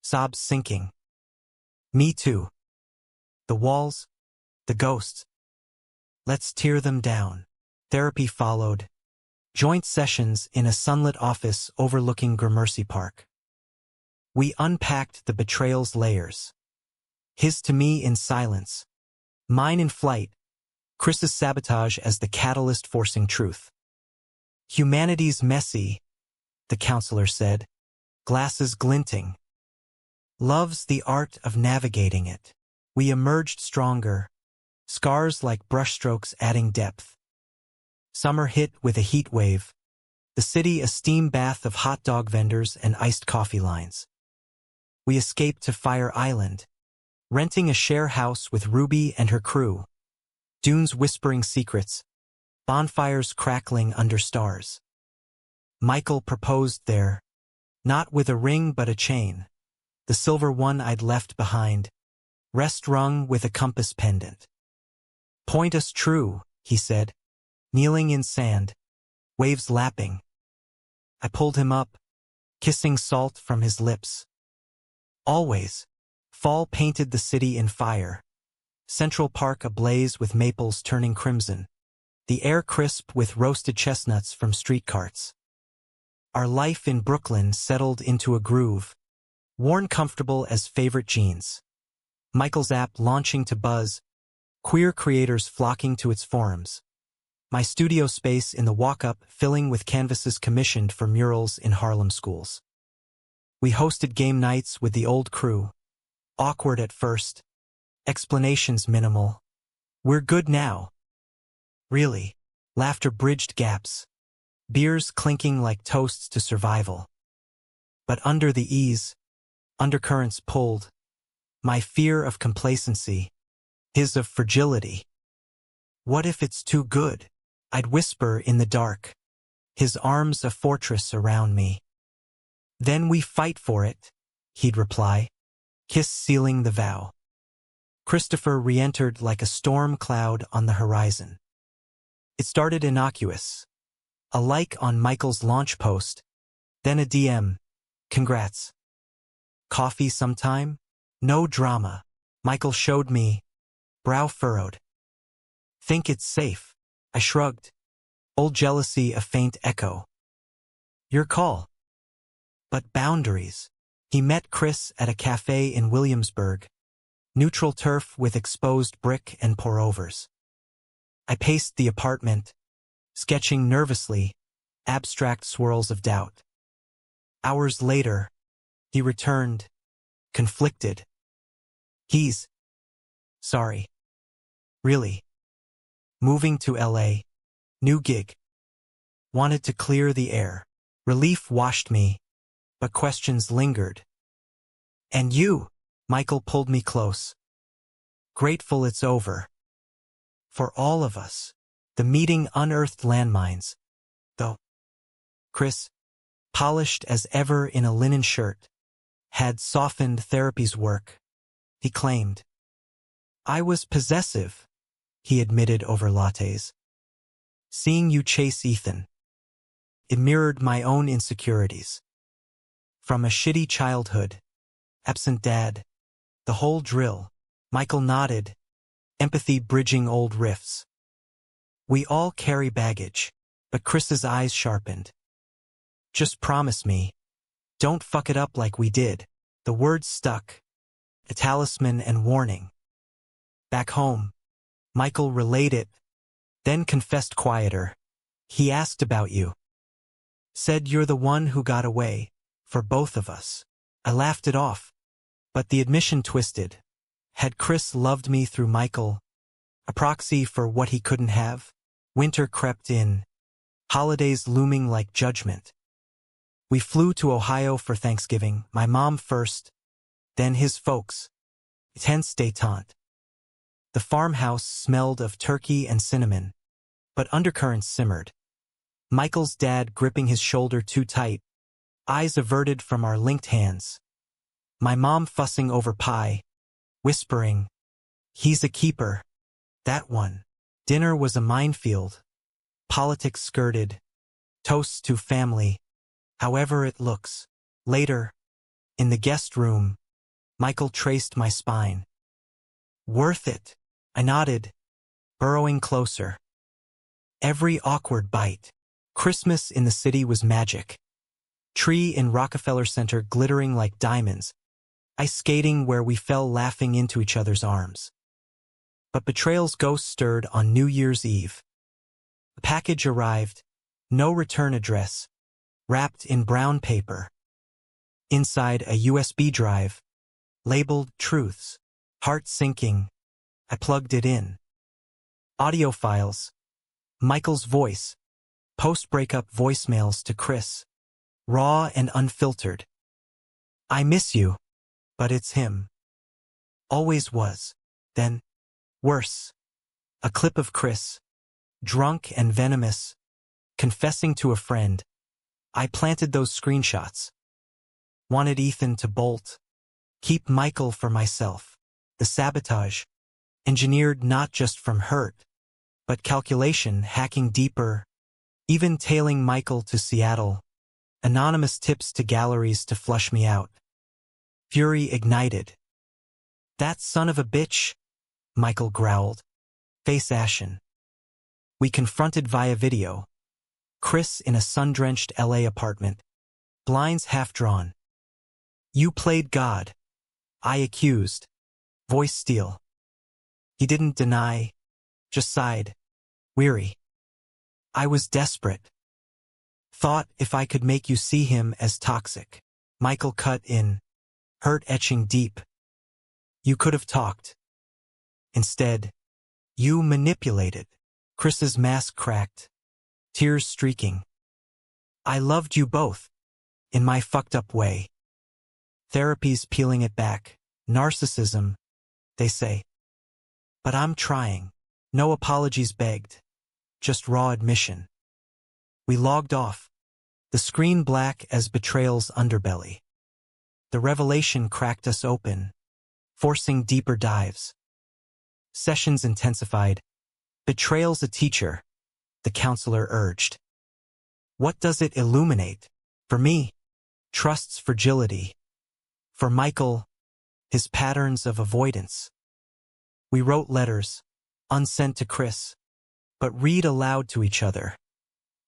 Sobs sinking. Me too. The walls. The ghosts. Let's tear them down. Therapy followed. Joint sessions in a sunlit office overlooking Gramercy Park. We unpacked the betrayal's layers. His to me in silence. Mine in flight. Chris's sabotage as the catalyst forcing truth. Humanity's messy, the counselor said. Glasses glinting. Love's the art of navigating it. We emerged stronger. Scars like brushstrokes adding depth. Summer hit with a heat wave. The city a steam bath of hot dog vendors and iced coffee lines. We escaped to Fire Island, renting a share house with Ruby and her crew. Dunes whispering secrets. Bonfires crackling under stars. Michael proposed there, Not with a ring but a chain, the silver one I'd left behind, rest rung with a compass pendant. Point us true, he said, kneeling in sand, waves lapping. I pulled him up, kissing salt from his lips. Always, fall painted the city in fire, Central Park ablaze with maples turning crimson, the air crisp with roasted chestnuts from street carts. Our life in Brooklyn settled into a groove, worn comfortable as favorite jeans. Michael's app launching to buzz, queer creators flocking to its forums. My studio space in the walk-up filling with canvases commissioned for murals in Harlem schools. We hosted game nights with the old crew. Awkward at first. Explanations minimal. We're good now. Really. Laughter bridged gaps. Beers clinking like toasts to survival. But under the ease, undercurrents pulled. My fear of complacency. His of fragility. What if it's too good? I'd whisper in the dark. His arms a fortress around me. Then we fight for it, he'd reply, kiss sealing the vow. Christopher re-entered like a storm cloud on the horizon. It started innocuous. A like on Michael's launch post, then a DM, congrats. Coffee sometime? No drama. Michael showed me, brow furrowed. Think it's safe. I shrugged. Old jealousy a faint echo. Your call. But boundaries. He met Chris at a cafe in Williamsburg. Neutral turf with exposed brick and pour-overs. I paced the apartment, sketching nervously, abstract swirls of doubt. Hours later, he returned, conflicted. He's sorry. Really. Moving to LA. New gig. Wanted to clear the air. Relief washed me, but questions lingered. And you? Michael pulled me close. Grateful it's over. For all of us. The meeting unearthed landmines. Though. Chris, polished as ever in a linen shirt, had softened therapy's work. He claimed. I was possessive, he admitted over lattes. Seeing you chase Ethan. It mirrored my own insecurities. From a shitty childhood, absent dad, the whole drill. Michael nodded, empathy bridging old rifts. We all carry baggage, but Chris's eyes sharpened. Just promise me, don't fuck it up like we did. The words stuck, a talisman and warning. Back home, Michael relayed it, then confessed quieter. He asked about you. Said you're the one who got away, for both of us. I laughed it off, but the admission twisted. Had Chris loved me through Michael, a proxy for what he couldn't have? Winter crept in, holidays looming like judgment. We flew to Ohio for Thanksgiving, my mom first, then his folks. Tense détente. The farmhouse smelled of turkey and cinnamon, but undercurrents simmered. Michael's dad gripping his shoulder too tight, eyes averted from our linked hands. My mom fussing over pie, whispering, he's a keeper. That one. Dinner was a minefield. Politics skirted. Toasts to family. However it looks. Later, in the guest room, Michael traced my spine. Worth it. I nodded, burrowing closer. Every awkward bite. Christmas in the city was magic. Tree in Rockefeller Center glittering like diamonds. Ice skating where we fell laughing into each other's arms. But betrayal's ghost stirred on New Year's Eve. A package arrived, no return address, wrapped in brown paper. Inside a USB drive, labeled Truths. Heart sinking. I plugged it in. Audio files. Michael's voice. Post-breakup voicemails to Chris. Raw and unfiltered. I miss you, but it's him. Always was. Then, worse. A clip of Chris, drunk and venomous, confessing to a friend. I planted those screenshots. Wanted Ethan to bolt. Keep Michael for myself. The sabotage. Engineered not just from hurt, but calculation, hacking deeper. Even tailing Michael to Seattle. Anonymous tips to galleries to flush me out. Fury ignited. That son of a bitch, Michael growled, face ashen. We confronted via video. Chris in a sun-drenched LA apartment. Blinds half drawn. You played God. I accused. Voice steel. He didn't deny, just sighed. Weary. I was desperate. Thought if I could make you see him as toxic. Michael cut in, hurt etching deep. You could have talked. Instead, you manipulated. Chris's mask cracked, tears streaking. I loved you both, in my fucked up way. Therapy's peeling it back. Narcissism, they say. But I'm trying. No apologies begged. Just raw admission. We logged off. The screen black as betrayal's underbelly. The revelation cracked us open, forcing deeper dives. Sessions intensified. Betrayal's a teacher, the counselor urged. What does it illuminate? For me, trust's fragility. For Michael, his patterns of avoidance. We wrote letters, unsent to Chris, but read aloud to each other.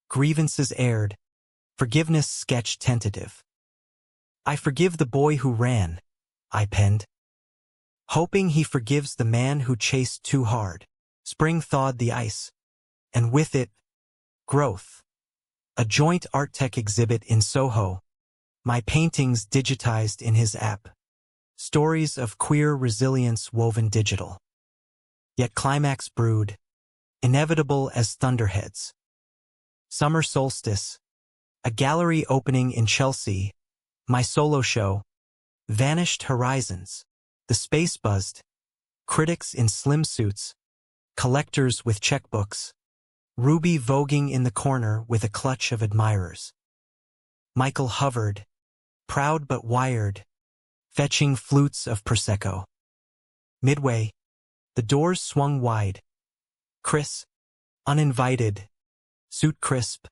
Grievances aired, forgiveness sketched tentative. I forgive the boy who ran, I penned. Hoping he forgives the man who chased too hard. Spring thawed the ice, and with it, growth. A joint art tech exhibit in Soho. My paintings digitized in his app. Stories of queer resilience woven digital. Yet climax brewed, inevitable as thunderheads. Summer solstice. A gallery opening in Chelsea. My solo show. Vanished horizons. The space buzzed. Critics in slim suits. Collectors with checkbooks. Ruby voguing in the corner with a clutch of admirers. Michael hovered, proud but wired, fetching flutes of Prosecco. Midway, the doors swung wide. Chris, uninvited, suit crisp,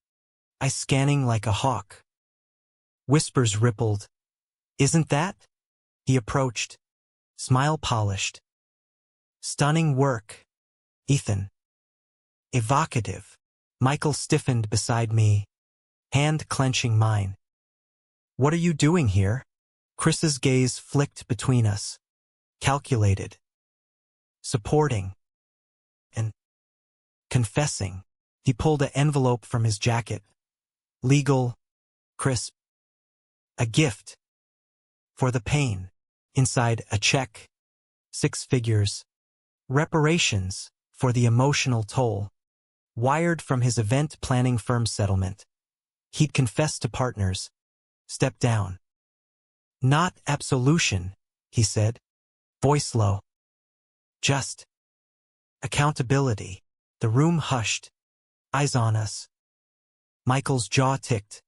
I scanning like a hawk. Whispers rippled. Isn't that? He approached, smile polished. Stunning work, Ethan. Evocative. Michael stiffened beside me, hand clenching mine. What are you doing here? Chris's gaze flicked between us, calculated. Supporting. And confessing. He pulled an envelope from his jacket. Legal, crisp. A gift. For the pain. Inside a check. 6 figures. Reparations for the emotional toll. Wired from his event planning firm settlement. He'd confessed to partners. Stepped down. Not absolution, he said. Voice low. Just. Accountability. The room hushed. Eyes on us. Michael's jaw ticked.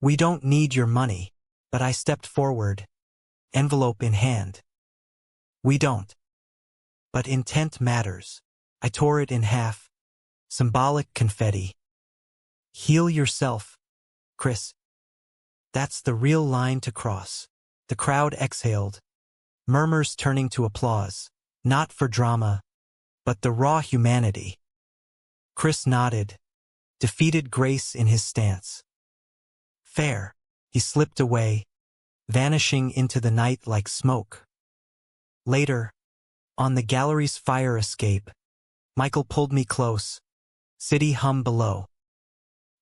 We don't need your money, but I stepped forward. Envelope in hand. We don't. But intent matters. I tore it in half. Symbolic confetti. Heal yourself, Chris. That's the real line to cross. The crowd exhaled. Murmurs turning to applause. Not for drama, but the raw humanity. Chris nodded, defeated grace in his stance. Fair. He slipped away, vanishing into the night like smoke. Later, on the gallery's fire escape, Michael pulled me close. City hum below.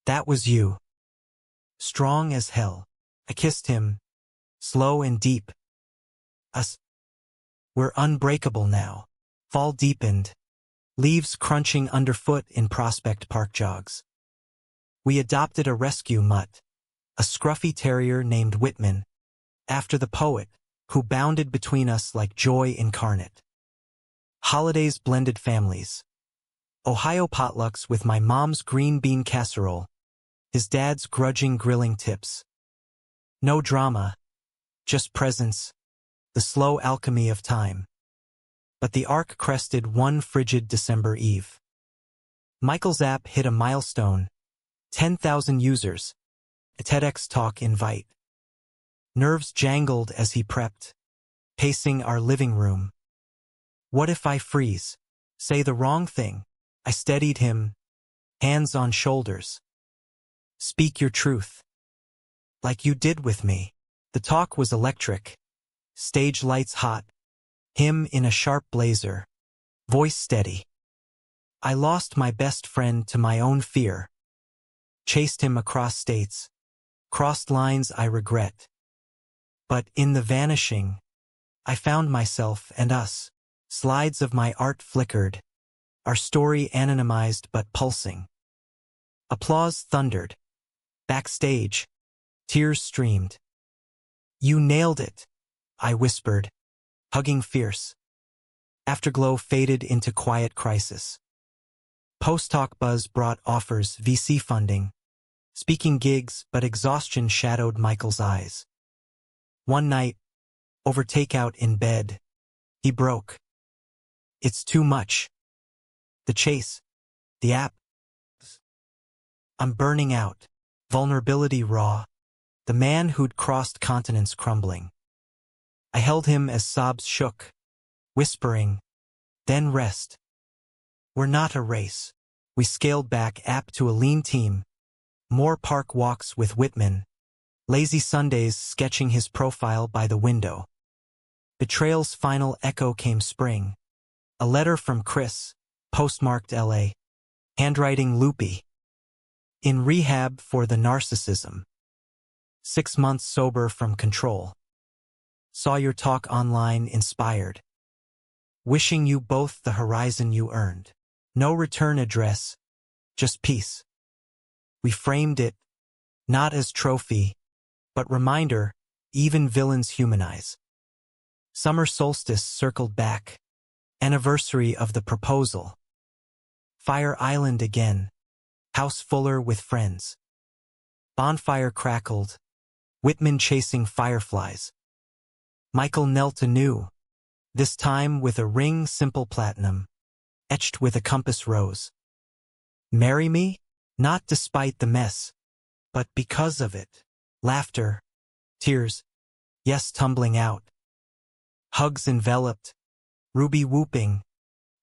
That was you. Strong as hell. I kissed him, slow and deep. Us. We're unbreakable now. Fall deepened. Leaves crunching underfoot in Prospect Park jogs. We adopted a rescue mutt, a scruffy terrier named Whitman, after the poet, who bounded between us like joy incarnate. Holidays blended families. Ohio potlucks with my mom's green bean casserole, his dad's grudging grilling tips. No drama, just presence, the slow alchemy of time. But the arc crested one frigid December eve. Michael's app hit a milestone, 10,000 users, a TEDx talk invite. Nerves jangled as he prepped, pacing our living room. What if I freeze? Say the wrong thing? I steadied him, hands on shoulders. Speak your truth. Like you did with me. The talk was electric. Stage lights hot. Him in a sharp blazer. Voice steady. I lost my best friend to my own fear. Chased him across states. Crossed lines I regret. But in the vanishing, I found myself and us. Slides of my art flickered. Our story anonymized but pulsing. Applause thundered. Backstage, tears streamed. You nailed it, I whispered, hugging fierce. Afterglow faded into quiet crisis. Post-talk buzz brought offers, VC funding, speaking gigs, but exhaustion shadowed Michael's eyes. One night, over takeout in bed, he broke. It's too much. The chase, the app. I'm burning out. Vulnerability raw. The man who'd crossed continents crumbling. I held him as sobs shook, whispering, then rest. We're not a race. We scaled back app to a lean team. More park walks with Whitman. Lazy Sundays sketching his profile by the window. Betrayal's final echo came spring. A letter from Chris, postmarked LA. Handwriting loopy. In rehab for the narcissism. 6 months sober from control. Saw your talk online inspired. Wishing you both the horizon you earned. No return address, just peace. We framed it, not as trophy, but reminder, even villains humanize. Summer solstice circled back. Anniversary of the proposal. Fire Island again. House fuller with friends. Bonfire crackled. Whitman chasing fireflies. Michael knelt anew, this time with a ring simple platinum, etched with a compass rose. Marry me? Not despite the mess, but because of it. Laughter, tears, yes tumbling out. Hugs enveloped, ruby whooping.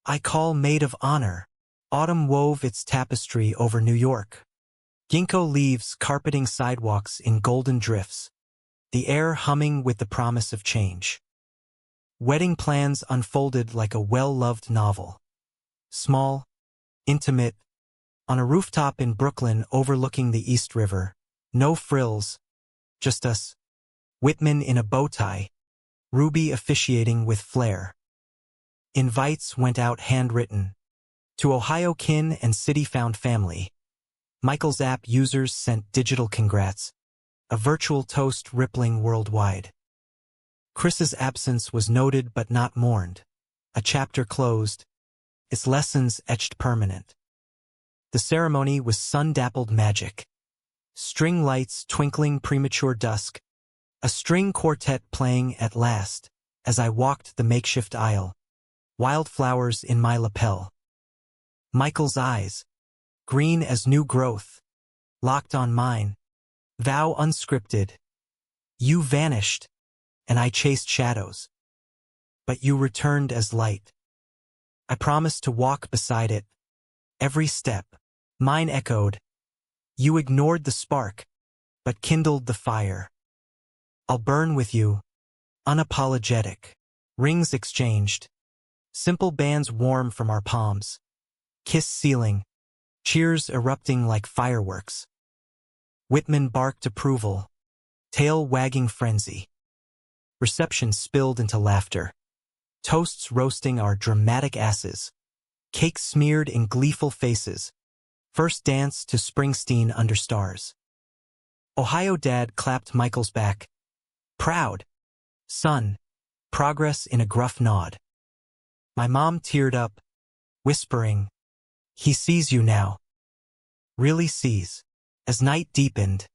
I call maid of honor. Autumn wove its tapestry over New York. Ginkgo leaves carpeting sidewalks in golden drifts. The air humming with the promise of change. Wedding plans unfolded like a well-loved novel. Small, intimate, on a rooftop in Brooklyn overlooking the East River. No frills, just us. Whitman in a bow tie, Ruby officiating with flair. Invites went out handwritten. To Ohio kin and city-found family. Michael's app users sent digital congrats. A virtual toast rippling worldwide. Chris's absence was noted but not mourned. A chapter closed, its lessons etched permanent. The ceremony was sun-dappled magic. String lights twinkling premature dusk. A string quartet playing at last, as I walked the makeshift aisle. Wildflowers in my lapel. Michael's eyes, green as new growth, locked on mine. Vow unscripted. You vanished, and I chased shadows. But you returned as light. I promised to walk beside it. Every step, mine echoed. You ignored the spark, but kindled the fire. I'll burn with you, unapologetic. Rings exchanged. Simple bands warm from our palms. Kiss ceiling. Cheers erupting like fireworks. Whitman barked approval. Tail wagging frenzy. Reception spilled into laughter. Toasts roasting our dramatic asses. Cake smeared in gleeful faces. First dance to Springsteen under stars. Ohio dad clapped Michael's back. Proud. Son. Progress in a gruff nod. My mom teared up, whispering, he sees you now. Really sees. As night deepened,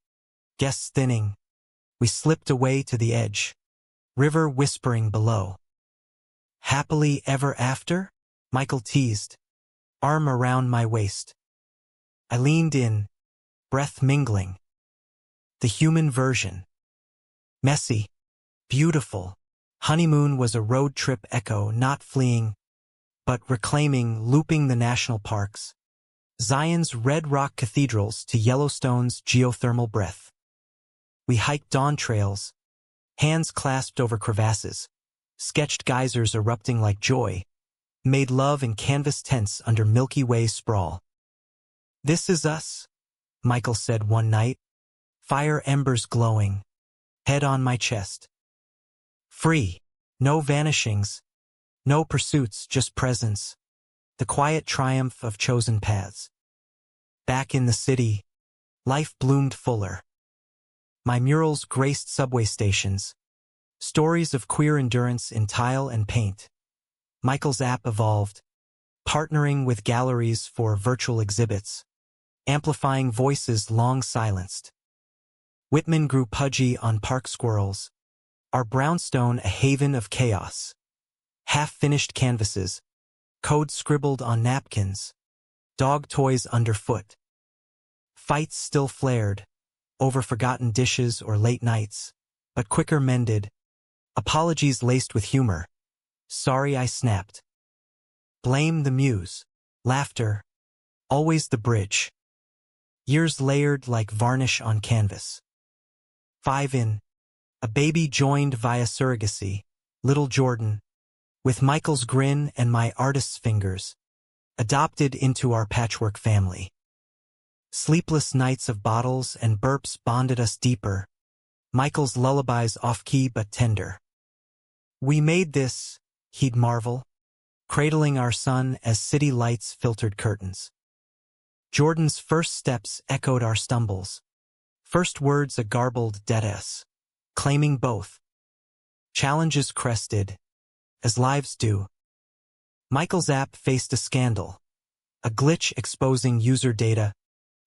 guests thinning, We slipped away to the edge, river whispering below. Happily ever after? Michael teased, arm around my waist. I leaned in, breath mingling. The human version. Messy, beautiful. Honeymoon was a road trip echo, not fleeing, but reclaiming, looping the national parks. Zion's red rock cathedrals to Yellowstone's geothermal breath. We hiked dawn trails, hands clasped over crevasses, sketched geysers erupting like joy, made love in canvas tents under Milky Way sprawl. This is us, Michael said one night, fire embers glowing, head on my chest. Free, no vanishings, no pursuits, just presence, the quiet triumph of chosen paths. Back in the city, life bloomed fuller. My murals graced subway stations, stories of queer endurance in tile and paint. Michael's app evolved, partnering with galleries for virtual exhibits, amplifying voices long silenced. Whitman grew pudgy on park squirrels, our brownstone a haven of chaos. Half-finished canvases, code scribbled on napkins, dog toys underfoot. Fights still flared, over forgotten dishes or late nights, but quicker mended, apologies laced with humor. Sorry I snapped. Blame the muse. Laughter, always the bridge. Years layered like varnish on canvas. 5 in. A baby joined via surrogacy, little Jordan, with Michael's grin and my artist's fingers, adopted into our patchwork family. Sleepless nights of bottles and burps bonded us deeper, Michael's lullabies off-key but tender. We made this, he'd marvel, cradling our son as city lights filtered curtains. Jordan's first steps echoed our stumbles, first words a garbled dead-s, claiming both. Challenges crested, as lives do. Michael's app faced a scandal, a glitch exposing user data,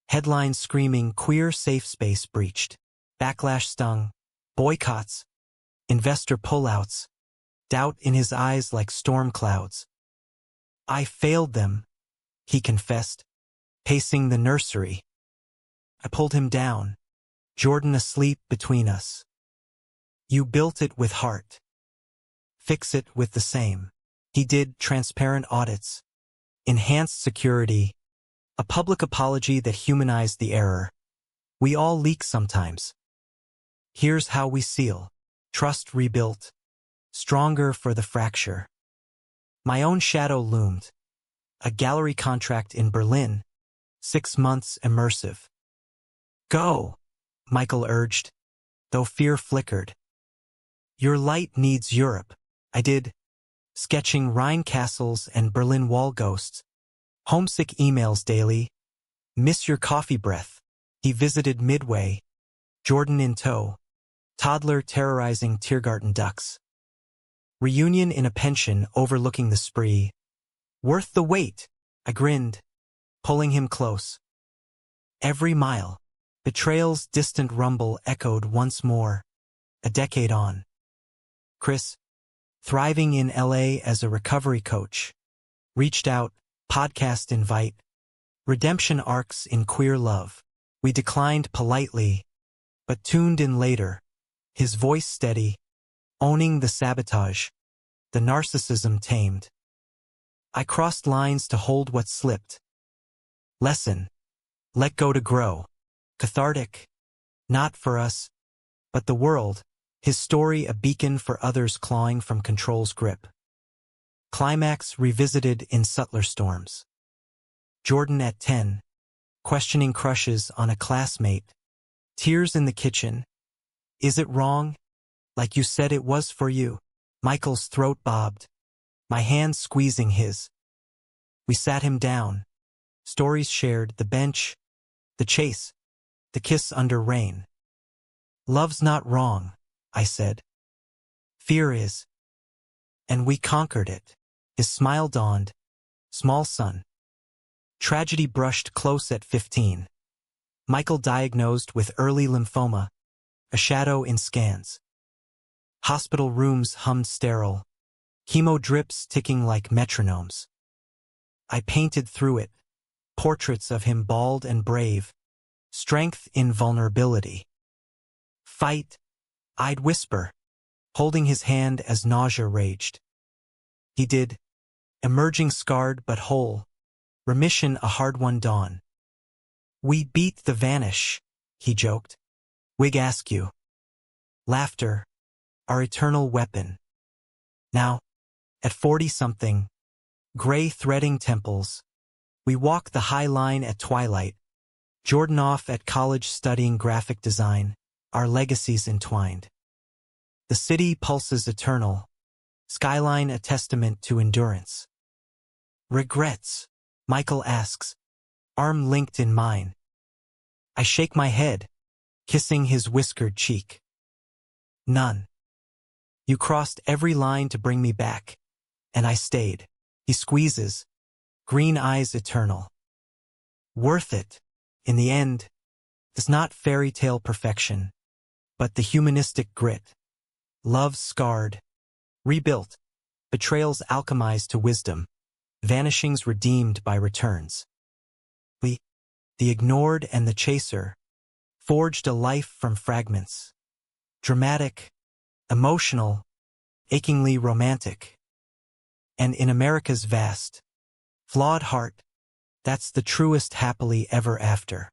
headlines screaming queer safe space breached, backlash stung, boycotts, investor pullouts, doubt in his eyes like storm clouds. I failed them, he confessed, pacing the nursery. I pulled him down, Jordan asleep between us. You built it with heart. Fix it with the same. He did transparent audits, enhanced security, a public apology that humanized the error. We all leak sometimes. Here's how we seal. Trust rebuilt, stronger for the fracture. My own shadow loomed. A gallery contract in Berlin, 6 months immersive. Go, Michael urged, though fear flickered. Your light needs Europe. I did, sketching Rhine castles and Berlin wall ghosts. Homesick emails daily. Miss your coffee breath. He visited Midway, Jordan in tow, toddler terrorizing Tiergarten ducks. Reunion in a pension overlooking the spree. Worth the wait, I grinned, pulling him close. Every mile, betrayal's distant rumble echoed once more, a decade on. Chris, thriving in LA as a recovery coach, reached out, podcast invite, redemption arcs in queer love. We declined politely, but tuned in later, his voice steady, owning the sabotage, the narcissism tamed. I crossed lines to hold what slipped. Lesson, let go to grow. Cathartic, not for us, but the world, his story a beacon for others clawing from control's grip. Climax revisited in subtler storms. Jordan at 10, questioning crushes on a classmate. Tears in the kitchen. Is it wrong? Like you said it was for you. Michael's throat bobbed, my hand squeezing his. We sat him down. Stories shared, the bench, the chase, the kiss under rain. Love's not wrong, I said. Fear is. And we conquered it. His smile dawned. Small son. Tragedy brushed close at 15. Michael diagnosed with early lymphoma. a shadow in scans. Hospital rooms hummed sterile, chemo drips ticking like metronomes. I painted through it, portraits of him bald and brave, strength in vulnerability. Fight, I'd whisper, holding his hand as nausea raged. He did, emerging scarred but whole, remission a hard-won dawn. We beat the vanish, he joked. Wig askew. Laughter, our eternal weapon. Now, at 40-something, gray threading temples, we walk the high line at twilight, Jordan off at college studying graphic design, our legacies entwined. The city pulses eternal, skyline a testament to endurance. Regrets? Michael asks, arm linked in mine. I shake my head, kissing his whiskered cheek. None. You crossed every line to bring me back, and I stayed. He squeezes, green eyes eternal. Worth it, in the end, is not fairy tale perfection, but the humanistic grit. Love scarred, rebuilt, betrayals alchemized to wisdom, vanishings redeemed by returns. We, the ignored and the chaser, forged a life from fragments. Dramatic, emotional, achingly romantic. And in America's vast, flawed heart, that's the truest happily ever after.